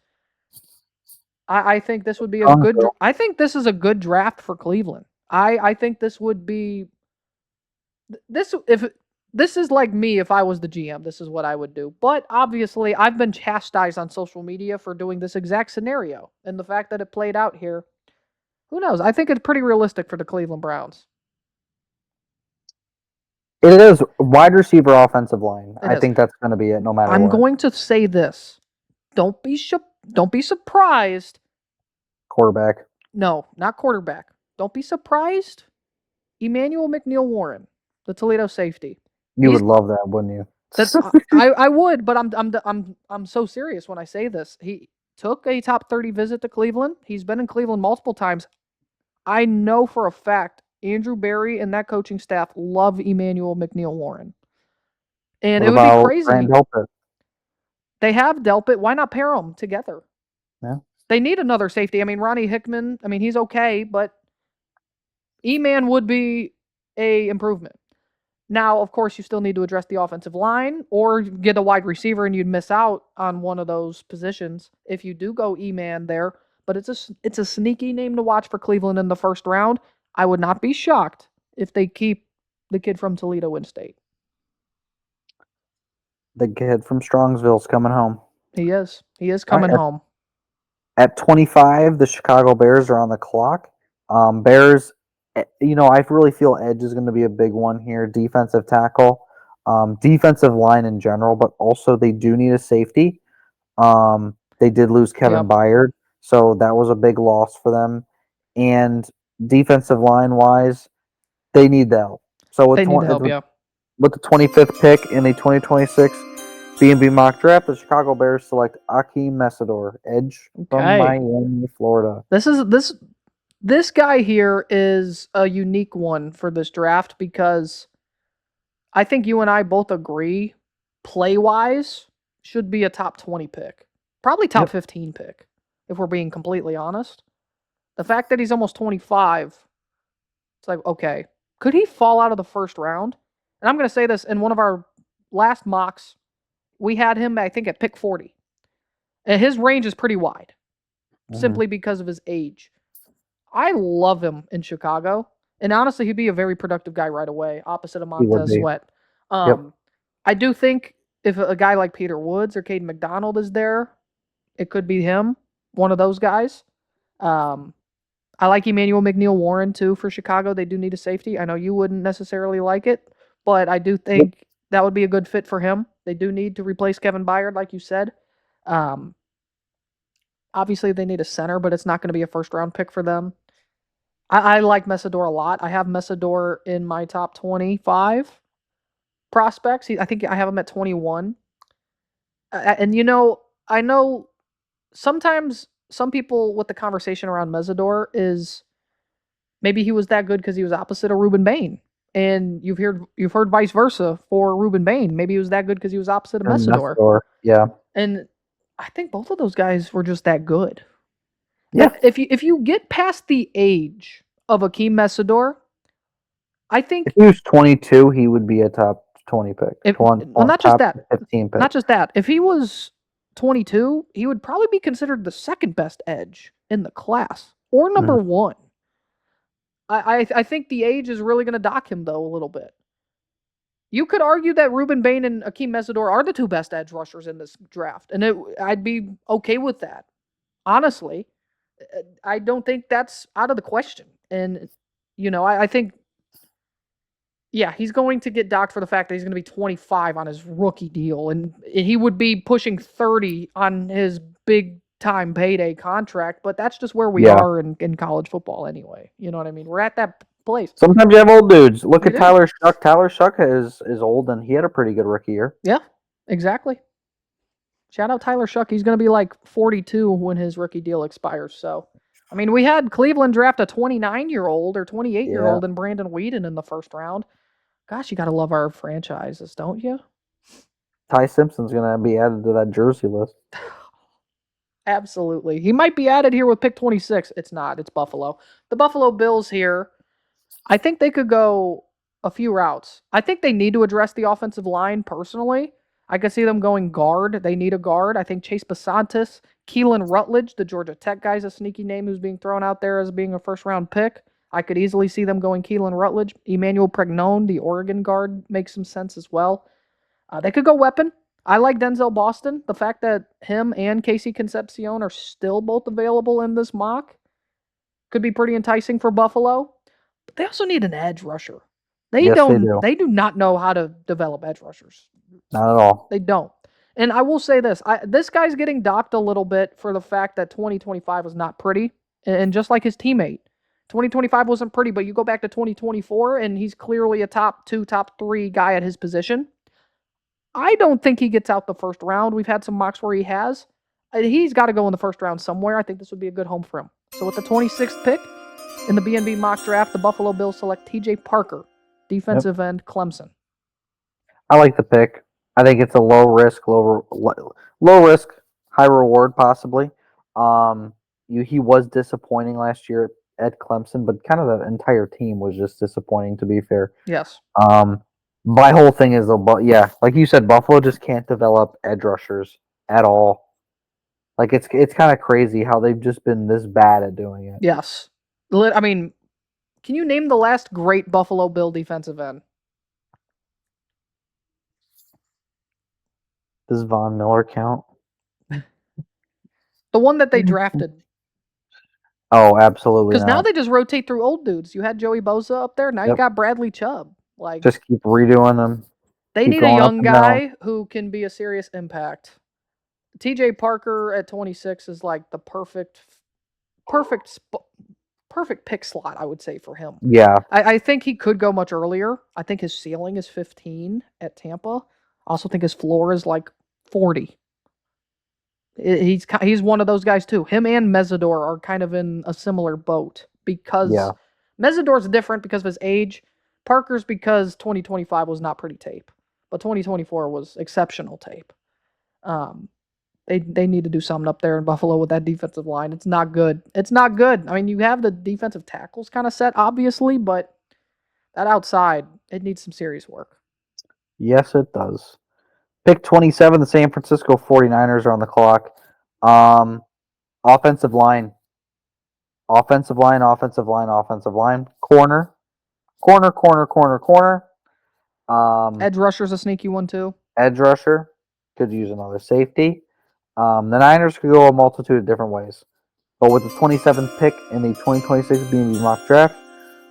I think this would be a good. I think this is a good draft for Cleveland. I think this would be this if. This is like me if I was the GM. This is what I would do. But obviously, I've been chastised on social media for doing this exact scenario. And the fact that it played out here, who knows? I think it's pretty realistic for the Cleveland Browns. It is wide receiver offensive line. I think that's going to be it no matter what. I'm going to say this. Don't be surprised. Quarterback. No, not quarterback. Don't be surprised. Emmanuel McNeil-Warren, the Toledo safety. You would love that, wouldn't you? I would, but I'm so serious when I say this. He took a top 30 visit to Cleveland. He's been in Cleveland multiple times. I know for a fact Andrew Berry and that coaching staff love Emmanuel McNeil-Warren. And What it would be about crazy. Grant Delpit? They have Delpit. Why not pair them together? Yeah. They need another safety. I mean, Ronnie Hickman, I mean, he's okay, but E-Man would be a improvement. Now, of course, you still need to address the offensive line or get a wide receiver, and you'd miss out on one of those positions if you do go E-Man there. But it's a sneaky name to watch for Cleveland in the first round. I would not be shocked if they keep the kid from Toledo in state. The kid from Strongsville's coming home. He is. He is All right, coming home. At 25, the Chicago Bears are on the clock. Bears, I really feel edge is going to be a big one here. Defensive tackle, defensive line in general, but also they do need a safety. They did lose Kevin Yep. Byard, so that was a big loss for them. And defensive line wise, they need the help. So They need help, yeah. with the 25th pick in the 2026 B&B mock draft, the Chicago Bears select Akeem Mesidor, edge from Okay. Miami, Florida. This guy here is a unique one for this draft because I think you and I both agree play-wise should be a top 20 pick. Probably top 15 pick, if we're being completely honest. The fact that he's almost 25, it's like, okay, could he fall out of the first round? And I'm going to say this, in one of our last mocks, we had him, I think, at pick 40. And his range is pretty wide, simply because of his age. I love him in Chicago. And honestly, he'd be a very productive guy right away, opposite of Montez Sweat. I do think if a guy like Peter Woods or Caden McDonald is there, it could be him, one of those guys. I like Emmanuel McNeil-Warren, too, for Chicago. They do need a safety. I know you wouldn't necessarily like it, but I do think that would be a good fit for him. They do need to replace Kevin Byard, like you said. Obviously, they need a center, but it's not going to be a first-round pick for them. I like Mesidor a lot. I have Mesidor in my top 25 prospects. I think I have him at 21. And, I know sometimes some people with the conversation around Mesidor is maybe he was that good because he was opposite of Ruben Bain. And you've heard vice versa for Ruben Bain. Maybe he was that good because he was opposite of Mesidor. Yeah. And I think both of those guys were just that good. Yeah. If you get past the age of Akeem Mesidor, I think if he was 22, he would be a top 20 pick. Not just that. 15 pick. Not just that. If he was 22, he would probably be considered the second best edge in the class or number one. I think the age is really going to dock him, though, a little bit. You could argue that Ruben Bain and Akeem Mesidor are the two best edge rushers in this draft, and I'd be okay with that. Honestly, I don't think that's out of the question. And, I think, yeah, he's going to get docked for the fact that he's going to be 25 on his rookie deal, and he would be pushing 30 on his big-time payday contract, but that's just where we are in college football anyway. You know what I mean? We're at that place. Sometimes you have old dudes. Look at Tyler Shuck. Tyler Shuck is old, and he had a pretty good rookie year. Yeah, exactly. Shout out Tyler Shuck. He's going to be like 42 when his rookie deal expires. So, I mean, we had Cleveland draft a 29-year-old or 28-year-old and Brandon Weeden in the first round. Gosh, you got to love our franchises, don't you? Ty Simpson's going to be added to that jersey list. Absolutely. He might be added here with pick 26. It's not. It's Buffalo. The Buffalo Bills here, I think they could go a few routes. I think they need to address the offensive line personally. I could see them going guard. They need a guard. I think Chase Basantis, Keelan Rutledge, the Georgia Tech guy's a sneaky name who's being thrown out there as being a first-round pick. I could easily see them going Keelan Rutledge. Emmanuel Pregnone, the Oregon guard, makes some sense as well. They could go weapon. I like Denzel Boston. The fact that him and Casey Concepcion are still both available in this mock could be pretty enticing for Buffalo. But they also need an edge rusher. They do not know how to develop edge rushers. Not at all. They don't. And I will say this. This guy's getting docked a little bit for the fact that 2025 was not pretty. And just like his teammate, 2025 wasn't pretty, but you go back to 2024, and he's clearly a top 2, top 3 guy at his position. I don't think he gets out the first round. We've had some mocks where he has. He's got to go in the first round somewhere. I think this would be a good home for him. So with the 26th pick, In the B&B mock draft, the Buffalo Bills select T.J. Parker, defensive end, Clemson. I like the pick. I think it's a low risk, high reward, possibly. He was disappointing last year at Clemson, but kind of the entire team was just disappointing. To be fair, Yes. my whole thing is yeah, like you said, Buffalo just can't develop edge rushers at all. Like it's kind of crazy how they've just been this bad at doing it. Yes. I mean, can you name the last great Buffalo Bill defensive end? Does Von Miller count? The one that they drafted. Oh, absolutely Because now not. they just rotate through old dudes. You had Joey Bosa up there. Now you got Bradley Chubb. Like, just keep redoing them. they Keep need a going up young and down. guy who can be a serious impact. TJ Parker at 26 is like the perfect pick slot, I would say, for him. Yeah, I think he could go much earlier. I think his ceiling is 15 at Tampa. I also think his floor is like 40. He's one of those guys too. Him and Mesidor are kind of in a similar boat because Mesidor's different because of his age. Parker's because 2025 was not pretty tape, but 2024 was exceptional tape. They need to do something up there in Buffalo with that defensive line. It's not good. It's not good. I mean, you have the defensive tackles kind of set, obviously, but that outside, it needs some serious work. Yes, it does. Pick 27, the San Francisco 49ers are on the clock. Offensive line. Offensive line, offensive line, offensive line. Corner. Corner, corner, corner, corner. Edge rusher's a sneaky one, too. Edge rusher. Could use another safety. The Niners could go a multitude of different ways. But with the 27th pick in the 2026 B&B mock draft,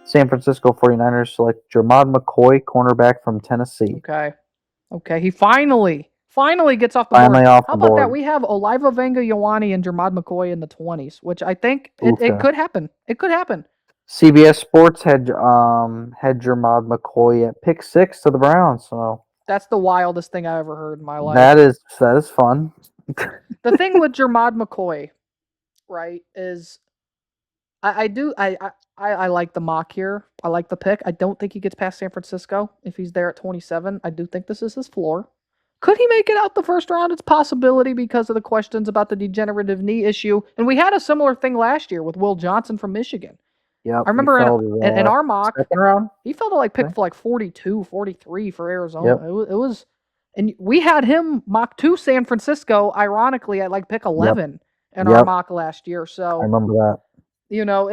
San Francisco 49ers select Jermod McCoy, cornerback from Tennessee. Okay. He finally gets off the Finally board. off How the about board. that? We have Oliva Venga Ioane and Jermod McCoy in the 20s, which I think it could happen. It could happen. CBS Sports had Jermod McCoy at pick 6 to the Browns. So that's the wildest thing I ever heard in my life. That is fun. The thing with Jermod McCoy, right, is I like the mock here. I like the pick. I don't think he gets past San Francisco if he's there at 27. I do think this is his floor. Could he make it out the first round? It's a possibility because of the questions about the degenerative knee issue. And we had a similar thing last year with Will Johnson from Michigan. Yep. I remember in our mock, second round, he fell to like pick for like 42, 43 for Arizona. Yep. It was, and we had him mock to San Francisco, ironically, at like pick 11 in our mock last year. So I remember that. You know,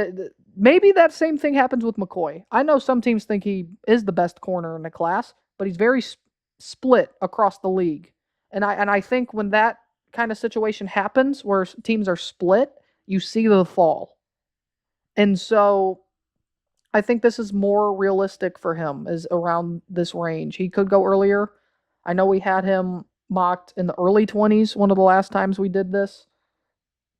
maybe that same thing happens with McCoy. I know some teams think he is the best corner in the class, but he's very split across the league. And I think when that kind of situation happens where teams are split, you see the fall. And so I think this is more realistic for him, is around this range. He could go earlier. I know we had him mocked in the early 20s one of the last times we did this.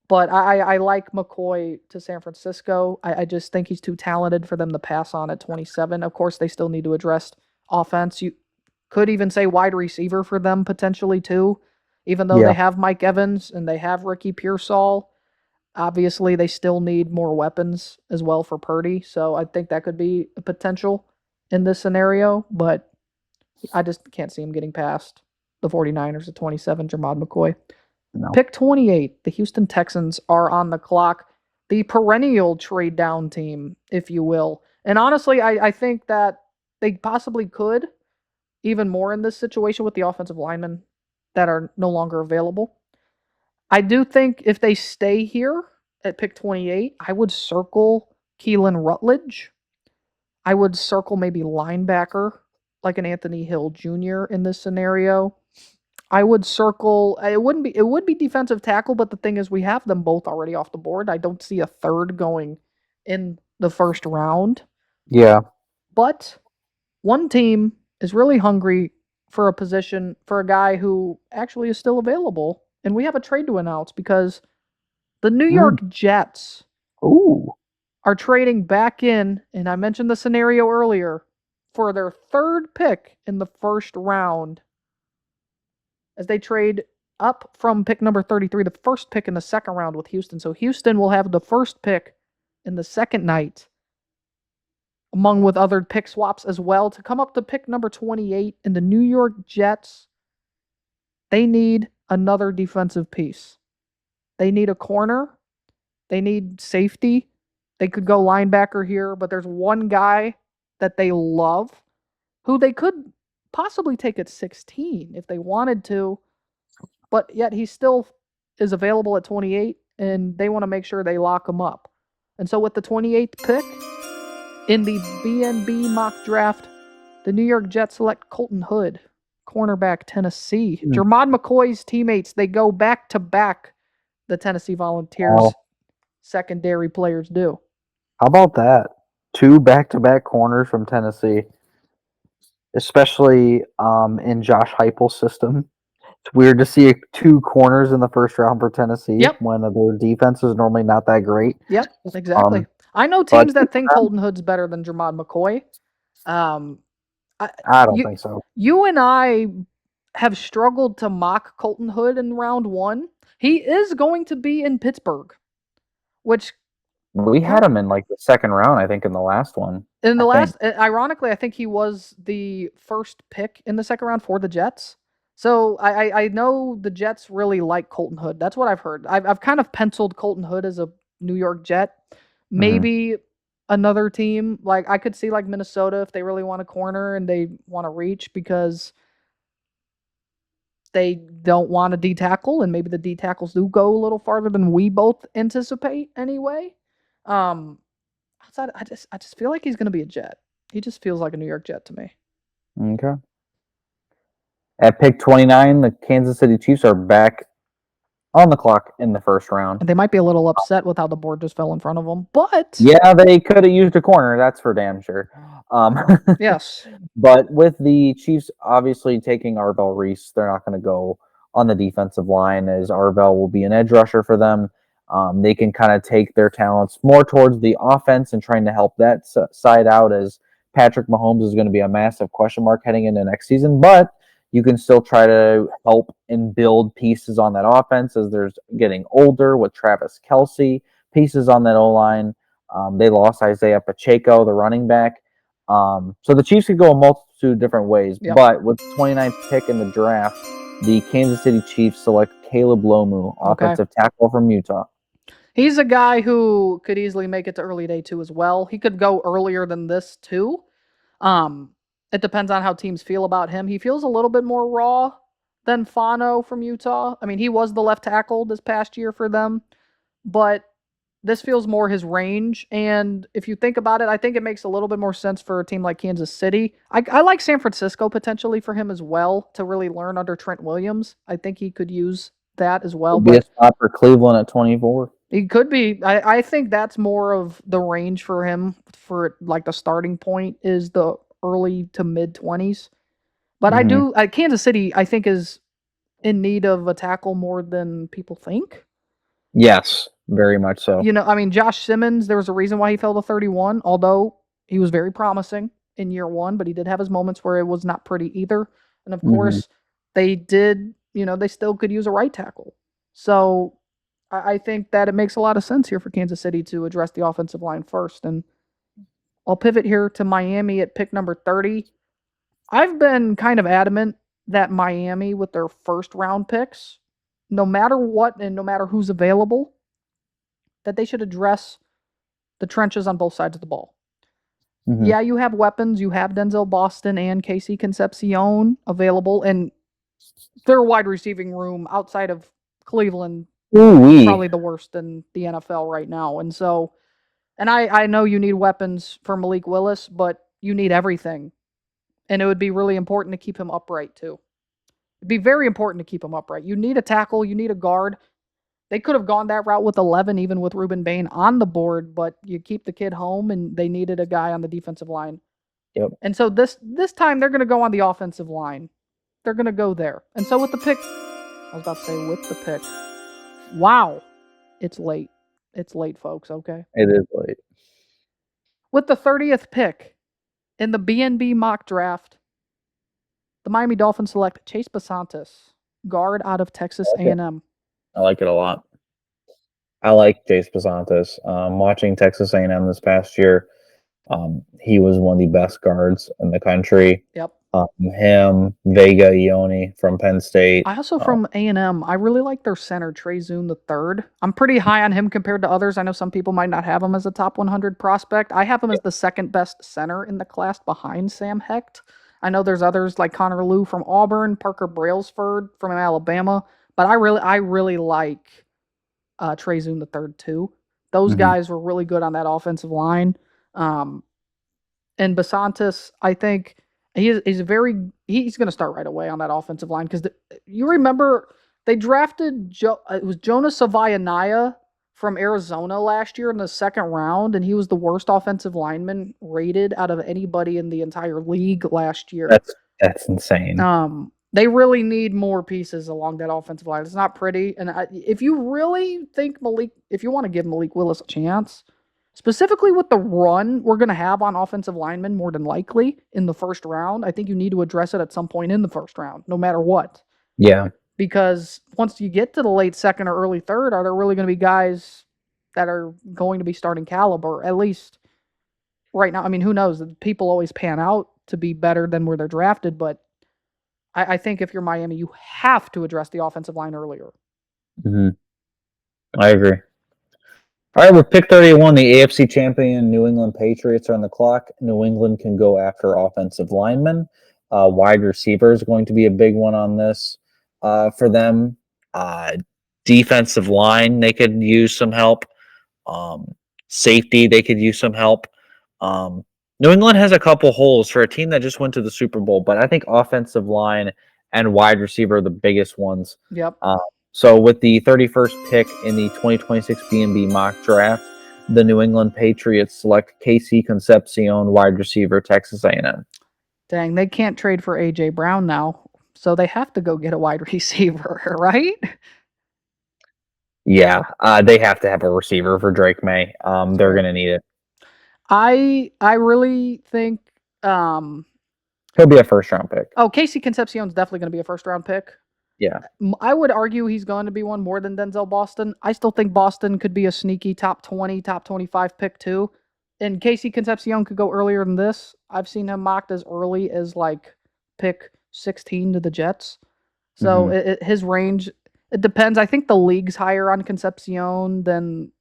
But I like McCoy to San Francisco. I just think he's too talented for them to pass on at 27. Of course, they still need to address offense. You could even say wide receiver for them potentially too, even though they have Mike Evans and they have Ricky Pearsall. Obviously, they still need more weapons as well for Purdy. So I think that could be a potential in this scenario. But I just can't see him getting past the 49ers at 27, Jermod McCoy. No. Pick 28, the Houston Texans are on the clock. The perennial trade down team, if you will. And honestly, I think that they possibly could even more in this situation with the offensive linemen that are no longer available. I do think if they stay here at pick 28, I would circle Keelan Rutledge. I would circle maybe linebacker like an Anthony Hill Jr. in this scenario. I would circle. It would be defensive tackle, but the thing is, we have them both already off the board. I don't see a third going in the first round. Yeah. But one team is really hungry for a position for a guy who actually is still available, and we have a trade to announce because the New York Jets are trading back in, and I mentioned the scenario earlier, for their third pick in the first round, as they trade up from pick number 33, the first pick in the second round with Houston. So Houston will have the first pick in the second night among with other pick swaps as well, to come up to pick number 28 in the New York Jets. They need another defensive piece. They need a corner. They need safety. They could go linebacker here, but there's one guy that they love who they could possibly take at 16 if they wanted to, but yet he still is available at 28, and they want to make sure they lock him up. And so with the 28th pick in the BNB mock draft, the New York Jets select Colton Hood, cornerback, Tennessee. Jermod McCoy's teammates, they go back to back, the Tennessee Volunteers secondary players do. How about that? 2 back-to-back corners from Tennessee, especially in Josh Heupel's system. It's weird to see 2 corners in the first round for Tennessee when their defense is normally not that great. Yep, exactly. I know teams that think Colton Hood's better than Jermod McCoy. I don't think so. You and I have struggled to mock Colton Hood in round 1. He is going to be in Pittsburgh, which we had him in like the second round, I think, in the last one. Ironically, I think he was the first pick in the second round for the Jets. So I know the Jets really like Colton Hood. That's what I've heard. I've kind of penciled Colton Hood as a New York Jet. Maybe another team, like I could see like Minnesota if they really want a corner and they want to reach because they don't want a D tackle, and maybe the D tackles do go a little farther than we both anticipate anyway. Outside, I just feel like he's going to be a Jet. He just feels like a New York Jet to me. Okay. At pick 29, the Kansas City Chiefs are back on the clock in the first round. And they might be a little upset with how the board just fell in front of them, but yeah, they could have used a corner. That's for damn sure. Yes. But with the Chiefs obviously taking Arvell Reese, they're not going to go on the defensive line, as Arvell will be an edge rusher for them. They can kind of take their talents more towards the offense and trying to help that side out, as Patrick Mahomes is going to be a massive question mark heading into next season. But you can still try to help and build pieces on that offense as they're getting older with Travis Kelce, pieces on that O-line. They lost Isaiah Pacheco, the running back. So the Chiefs could go a multitude of different ways. Yep. But with the 29th pick in the draft, the Kansas City Chiefs select Caleb Lomu, offensive tackle from Utah. He's a guy who could easily make it to early day 2 as well. He could go earlier than this too. It depends on how teams feel about him. He feels a little bit more raw than Fano from Utah. I mean, he was the left tackle this past year for them, but this feels more his range. And if you think about it, I think it makes a little bit more sense for a team like Kansas City. I like San Francisco potentially for him as well to really learn under Trent Williams. I think he could use that as well. Be a spot for Cleveland at 24. He could be. I think that's more of the range for him for like the starting point is the early to mid 20s. But I do Kansas City I think is in need of a tackle more than people think. Yes, very much so. You know, I mean Josh Simmons, there was a reason why he fell to 31, although he was very promising in year 1, but he did have his moments where it was not pretty either. And of course, they did, they still could use a right tackle. So I think that it makes a lot of sense here for Kansas City to address the offensive line first. And I'll pivot here to Miami at pick number 30. I've been kind of adamant that Miami, with their first round picks, no matter what and no matter who's available, that they should address the trenches on both sides of the ball. Yeah, you have weapons. You have Denzel Boston and Casey Concepcion available, and their wide receiving room outside of Cleveland probably the worst in the NFL right now. And so, and I know you need weapons for Malik Willis, but you need everything. And it would be really important to keep him upright too. It'd be very important to keep him upright. You need a tackle, you need a guard. They could have gone that route with 11, even with Ruben Bain on the board, but you keep the kid home, and they needed a guy on the defensive line. Yep. And so this time they're going to go on the offensive line. They're going to go there. And so with the pick, I was about to say with the pick. Wow. It's late. It's late, folks, okay? It is late. With the 30th pick in the BNB mock draft, the Miami Dolphins select Chase Basantis, guard out of Texas A&M. I like it a lot. I like Chase Basantis. Watching Texas A&M this past year, He was one of the best guards in the country. Yep. Him, Vega Ione from Penn State. I also from A&M, I really like their center, Trezun the third. I'm pretty high on him compared to others. I know some people might not have him as a top 100 prospect. I have him as the second best center in the class behind Sam Hecht. I know there's others like Connor Lew from Auburn, Parker Brailsford from Alabama, but I really like Trezun the third too. Those Mhm. guys were really good on that offensive line. Um, and Basantis, I think he's going to start right away on that offensive line because you remember they drafted it was Jonas Savaianaya from Arizona last year in the second round, and he was the worst offensive lineman rated out of anybody in the entire league last year. That's insane. They really need more pieces along that offensive line. It's not pretty, and if you really think if you want to give Malik Willis a chance, specifically with the run we're going to have on offensive linemen more than likely in the first round, I think you need to address it at some point in the first round, no matter what. Yeah. Because once you get to the late second or early third, are there really going to be guys that are going to be starting caliber, at least right now? I mean, who knows? People always pan out to be better than where they're drafted, but I think if you're Miami, you have to address the offensive line earlier. Hmm. I agree. All right, with pick 31, the AFC champion New England Patriots are on the clock. New England can go after offensive linemen. Wide receiver is going to be a big one on this for them. Defensive line, they could use some help. Safety, they could use some help. New England has a couple holes for a team that just went to the Super Bowl, but I think offensive line and wide receiver are the biggest ones. Yep. So with the 31st pick in the 2026 B&B mock draft, the New England Patriots select Casey Concepcion, wide receiver, Texas A&M. Dang, they can't trade for A.J. Brown now, so they have to go get a wide receiver, right? Yeah, they have to have a receiver for Drake May. They're going to need it. I really think He'll be a first-round pick. Casey Concepcion's definitely going to be a first-round pick. Yeah. I would argue he's going to be one more than Denzel Boston. I still think Boston could be a sneaky top 20, top 25 pick too. And Casey Concepcion could go earlier than this. I've seen him mocked as early as like pick 16 to the Jets. So his range, it depends. I think the league's higher on Concepcion than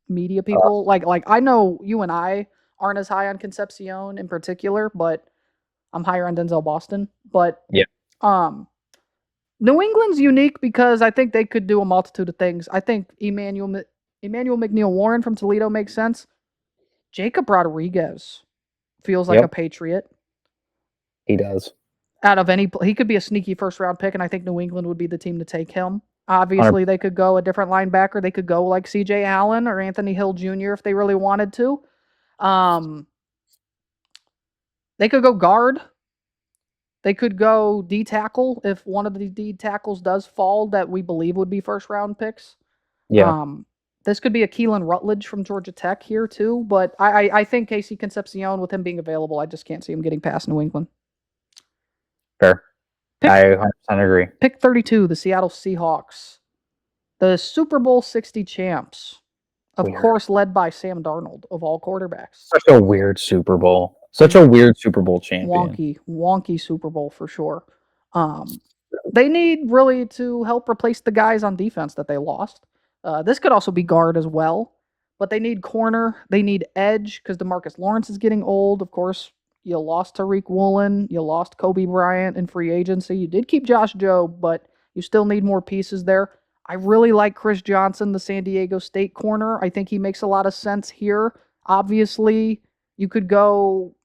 media people. Like I know you and I aren't as high on Concepcion in particular, but I'm higher on Denzel Boston. But yeah. New England's unique because I think they could do a multitude of things. I think Emmanuel McNeil Warren from Toledo makes sense. Jacob Rodriguez feels like a Patriot. He does. Out of any, he could be a sneaky first round pick, and I think New England would be the team to take him. Obviously, they could go a different linebacker. They could go like C.J. Allen or Anthony Hill Jr. if they really wanted to. They could go guard. They could go D tackle if one of the D tackles does fall that we believe would be first round picks. Yeah. This could be a Keelan Rutledge from Georgia Tech here too, but I think Casey Concepcion, with him being available, I just can't see him getting past New England. Fair. I 100% agree. Pick 32, the Seattle Seahawks. The Super Bowl 60 champs. Of course, led by Sam Darnold, of all quarterbacks. Such a weird Super Bowl. Such a weird Super Bowl champion. Wonky Super Bowl for sure. They need really to help replace the guys on defense that they lost. This could also be guard as well, but they need corner. They need edge because DeMarcus Lawrence is getting old. Of course, you lost Tariq Woolen. You lost Kobe Bryant in free agency. You did keep Josh Jobe, but you still need more pieces there. I really like Chris Johnson, the San Diego State corner. I think he makes a lot of sense here. Obviously, you could go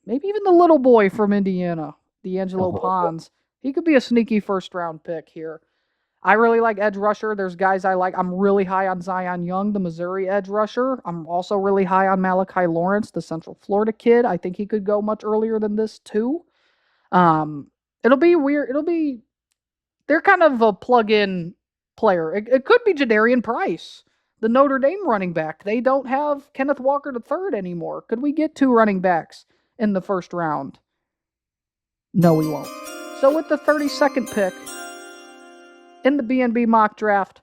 maybe even the little boy from Indiana, D'Angelo Pons. He could be a sneaky first-round pick here. I really like edge rusher. There's guys I like. I'm really high on Zion Young, the Missouri edge rusher. I'm also really high on Malachi Lawrence, the Central Florida kid. I think he could go much earlier than this too. It'll be weird. They're kind of a plug-in player. It could be Jadarian Price, the Notre Dame running back. They don't have Kenneth Walker III anymore. Could we get 2 running backs in the first round? No, we won't. So with the 32nd pick in the B&B mock draft,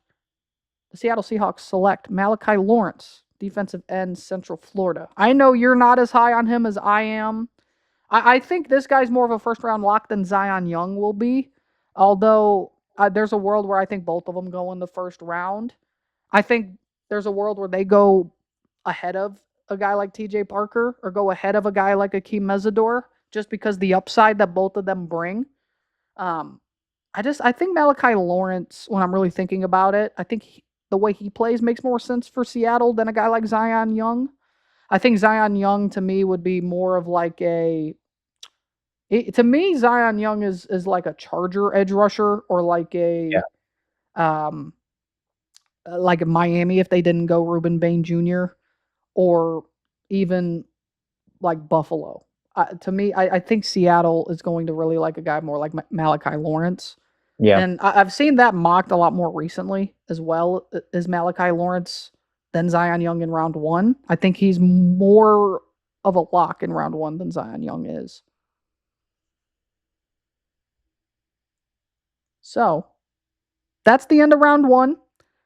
the Seattle Seahawks select Malachi Lawrence, defensive end, Central Florida. I know you're not as high on him as I am. I think this guy's more of a first round lock than Zion Young will be. Although there's a world where I think both of them go in the first round. I think there's a world where they go ahead of a guy like TJ Parker or go ahead of a guy like Akeem Mesidor just because the upside that both of them bring. Um, I think Malachi Lawrence, when I'm really thinking about it, I think the way he plays makes more sense for Seattle than a guy like Zion Young. I think Zion Young to me would be more of like to me Zion Young is like a Charger edge rusher or Yeah. um like a Miami if they didn't go Ruben Bain Jr. or even like Buffalo. To me, I think Seattle is going to really like a guy more like Malachi Lawrence. Yeah. And I've seen that mocked a lot more recently as well as Malachi Lawrence than Zion Young in round one. I think he's more of a lock in round one than Zion Young is. So that's the end of round one.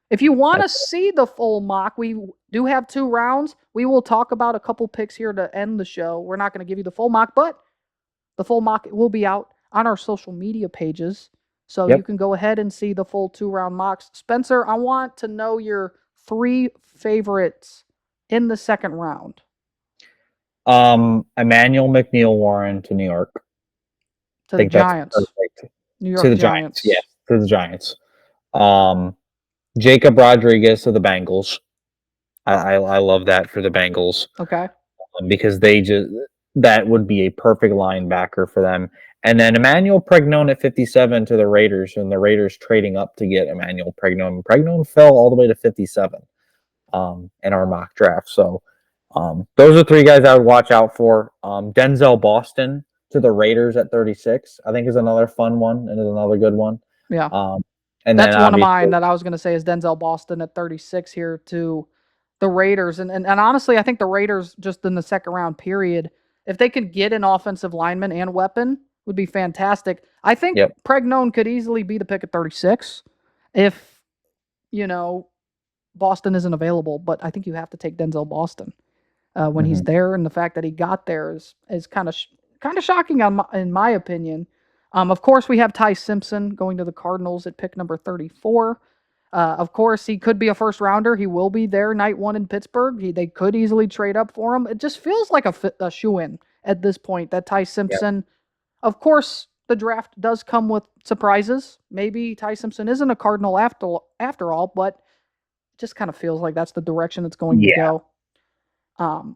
If you want to see the full mock, we do have 2 rounds. We will talk about a couple picks here to end the show. We're not going to give you the full mock, but the full mock will be out on our social media pages. So you Yep. can go ahead and see the full 2-round mocks. Spencer, I want to know your 3 favorites in the second round. Emmanuel McNeil Warren to New York. To I the think that's Giants. perfect. New To York the Giants, Giants. yeah, to the Giants. Jacob Rodriguez to the Bengals. I love that for the Bengals Okay. because that would be a perfect linebacker for them. And then Emmanuel Pregnone at 57 to the Raiders, and the Raiders trading up to get Emmanuel Pregnone. Pregnone fell all the way to 57 in our mock draft. So those are 3 guys I would watch out for. Denzel Boston to the Raiders at 36, I think is another fun one and is another good one. Yeah. And then That's one of obviously, mine that I was going to say is Denzel Boston at 36 here to the Raiders. And honestly, I think the Raiders just in the second round period, if they could get an offensive lineman and weapon, would be fantastic. I think yep. Pregnone could easily be the pick at 36 if, Boston isn't available. But I think you have to take Denzel Boston when he's Mm-hmm. there. And the fact that he got there is kind of shocking in my opinion. Of course, we have Ty Simpson going to the Cardinals at pick number 34. Of course, he could be a first rounder. He will be there night one in Pittsburgh. They could easily trade up for him. It just feels like a shoe in at this point that Ty Yep. Simpson. Of course, the draft does come with surprises. Maybe Ty Simpson isn't a Cardinal after all, but it just kind of feels like that's the direction it's going to Yeah. go.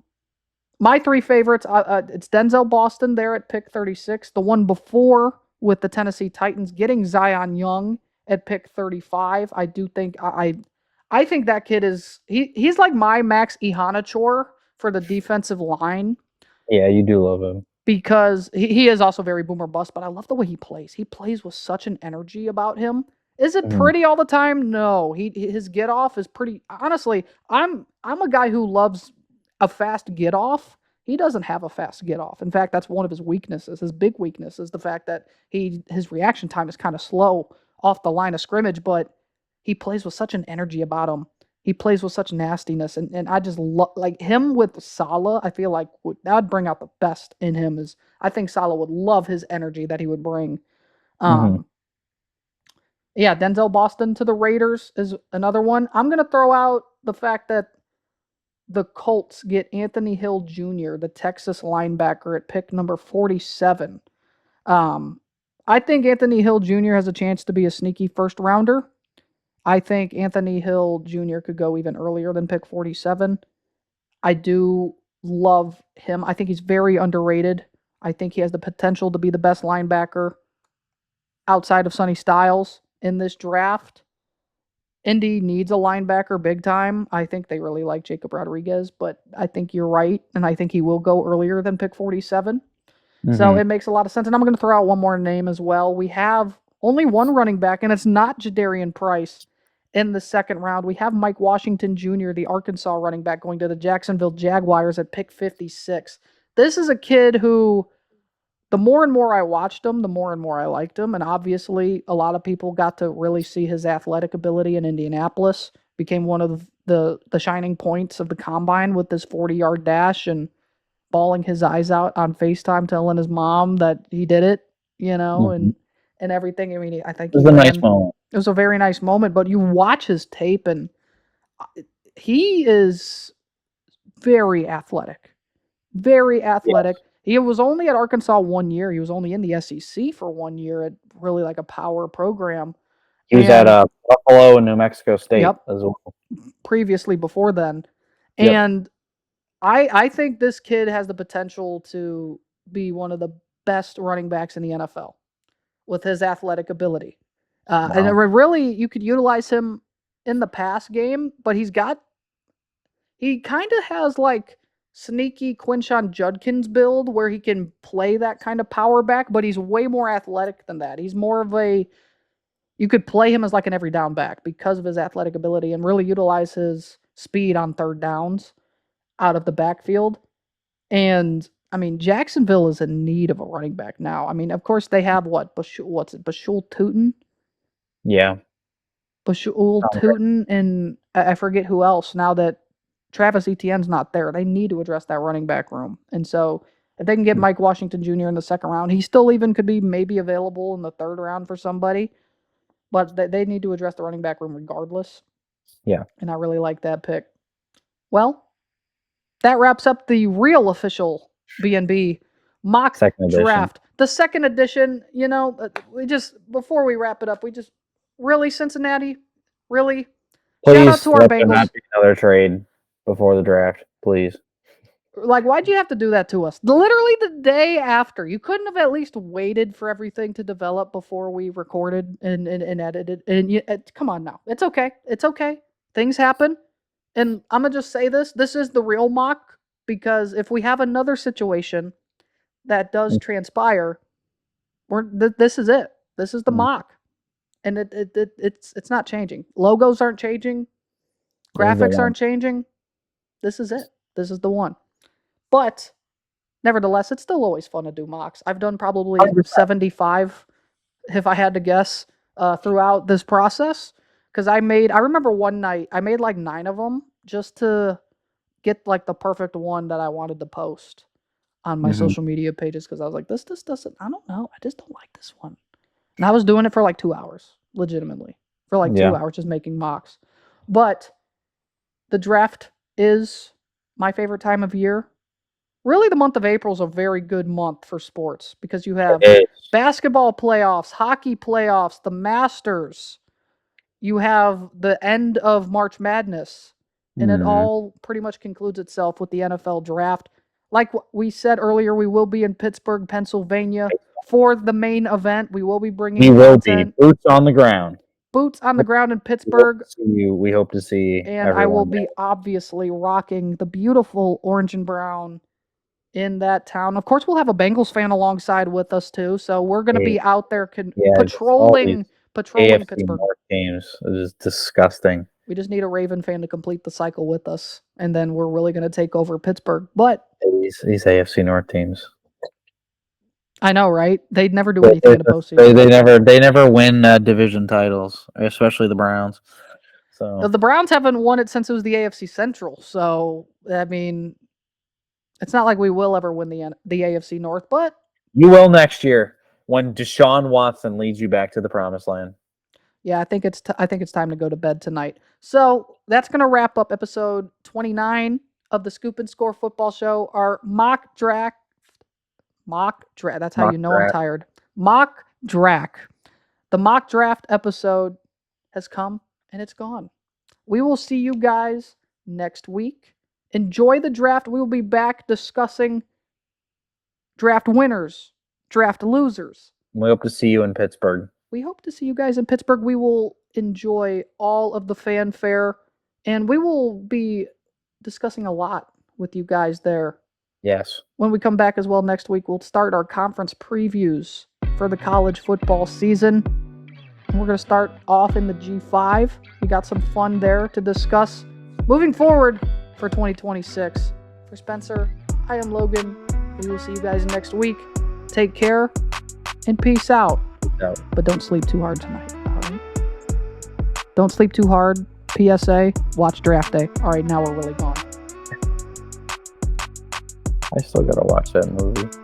My 3 favorites, it's Denzel Boston there at pick 36. The one before with the Tennessee Titans getting Zion Young at pick 35. I do think I think that kid he's like my Max Ihanachor for the defensive line Yeah, you do love him. because he is also very boomer bust, but I love the way he plays. He plays with such an energy about him. Is it Mm-hmm. pretty all the time? No. His get off is pretty. Honestly, I'm a guy who loves a fast get off. He doesn't have a fast get off. In fact, that's one of his weaknesses. His big weakness is the fact that his reaction time is kind of slow off the line of scrimmage, but he plays with such an energy about him. He plays with such nastiness, and I just like him with Salah. I feel like that would bring out the best in him. I think Salah would love his energy that he would bring. Mm-hmm. Yeah, Denzel Boston to the Raiders is another one. I'm gonna throw out the fact that the Colts get Anthony Hill Jr., the Texas linebacker, at pick number 47. I think Anthony Hill Jr. has a chance to be a sneaky first rounder. I think Anthony Hill Jr. could go even earlier than pick 47. I do love him. I think he's very underrated. I think he has the potential to be the best linebacker outside of Sonny Styles in this draft. Indy needs a linebacker big time. I think they really like Jacob Rodriguez, but I think you're right, and I think he will go earlier than pick 47. So Mm-hmm. it makes a lot of sense. And I'm going to throw out one more name as well. We have only one running back, and it's not Jadarian Price in the second round. We have Mike Washington Jr., the Arkansas running back, going to the Jacksonville Jaguars at pick 56. This is a kid who, the more and more I watched him, the more and more I liked him. And obviously, a lot of people got to really see his athletic ability in Indianapolis. Became one of the shining points of the combine with this 40-yard dash and bawling his eyes out on FaceTime, telling his mom that he did it, Mhm. and everything. I mean, I think It he was a nice ran. moment. It was a very nice moment, but you watch his tape and he is very athletic. Very Yes. athletic. He was only at Arkansas 1 year. He was only in the SEC for 1 year at really like a power program. He was at And Buffalo and New Mexico State yep, as well. previously before then. Yep. And I think this kid has the potential to be one of the best running backs in the NFL with his athletic ability. And Wow. really, you could utilize him in the pass game, but he kind of has like sneaky Quinshon Judkins build where he can play that kind of power back, but he's way more athletic than that. He's more of you could play him as like an every down back because of his athletic ability and really utilize his speed on third downs out of the backfield. And I mean, Jacksonville is in need of a running back now. I mean, of course they have what's it, Bashul Tootin? Yeah. Bashul Sounds right. Tootin and I forget who else now that Travis Etienne's not there. They need to address that running back room. And so if they can get Mike Washington Jr. in the second round, he still even could be maybe available in the third round for somebody. But they need to address the running back room regardless. Yeah. And I really like that pick. Well, that wraps up the real official BNB mock Second edition. draft. The second edition, we just, before we wrap it up, really, Cincinnati? Really? Shout out Please to our let there Bengals. not be another trade before the draft. Please. Like, why'd you have to do that to us? Literally the day after. You couldn't have at least waited for everything to develop before we recorded and edited. Come on now. It's okay. It's okay. Things happen. And I'm going to just say this. This is the real mock because if we have another situation that does transpire, this is it. This is the Mhm. mock. And it's not changing. Logos aren't changing. This is the Graphics one. aren't changing. This is it. This is the one. But nevertheless, it's still always fun to do mocks. I've done probably 100%. 75, if I had to guess, throughout this process. Because I remember one night, I made like 9 of them just to get like the perfect one that I wanted to post on my Mhm. social media pages. Because I was like, this doesn't, I don't know. I just don't like this one. And I was doing it for like 2 hours, legitimately. For like 2 Yeah. hours, just making mocks. But the draft is my favorite time of year. Really, the month of April is a very good month for sports because you have It is. basketball playoffs, hockey playoffs, the Masters. You have the end of March Madness, and it Mhm. all pretty much concludes itself with the NFL draft. Like we said earlier, we will be in Pittsburgh, Pennsylvania for the main event. We will be bringing We will be content, boots on the ground. boots on the ground in We hope Pittsburgh, to see you. We hope to see and I will everyone be there. obviously rocking the beautiful orange and brown in that town. Of course, we'll have a Bengals fan alongside with us too, so we're going to Hey, be out there yeah, just all these patrolling AFC Pittsburgh. North teams. It is disgusting. We just need a Raven fan to complete the cycle with us, and then we're really going to take over Pittsburgh. But These AFC North teams. I know, right? They'd never do They, anything they, in the just- postseason. they never win division titles, especially the Browns. So The Browns haven't won it since it was the AFC Central, so I mean, it's not like we will ever win the AFC North, but you will next year when Deshaun Watson leads you back to the promised land. yeah, I think it's time to go to bed tonight. So that's gonna wrap up episode 29 of the Scoop and Score Football Show. Our mock draft. That's how Mock you know I'm draft. tired. Mock draft. The mock draft episode has come and it's gone. We will see you guys next week. Enjoy the draft. We will be back discussing draft winners, draft losers. We hope to see you in Pittsburgh. We hope to see you guys in Pittsburgh. We will enjoy all of the fanfare and we will be discussing a lot with you guys there. Yes. When we come back as well next week, we'll start our conference previews for the college football season. And we're going to start off in the G5. We got some fun there to discuss moving forward for 2026. For Spencer, I am Logan. We will see you guys next week. Take care and peace out. Peace out. But don't sleep too hard tonight, all right? Don't sleep too hard. PSA, watch Draft Day. All right, now we're really gone. I still gotta watch that movie.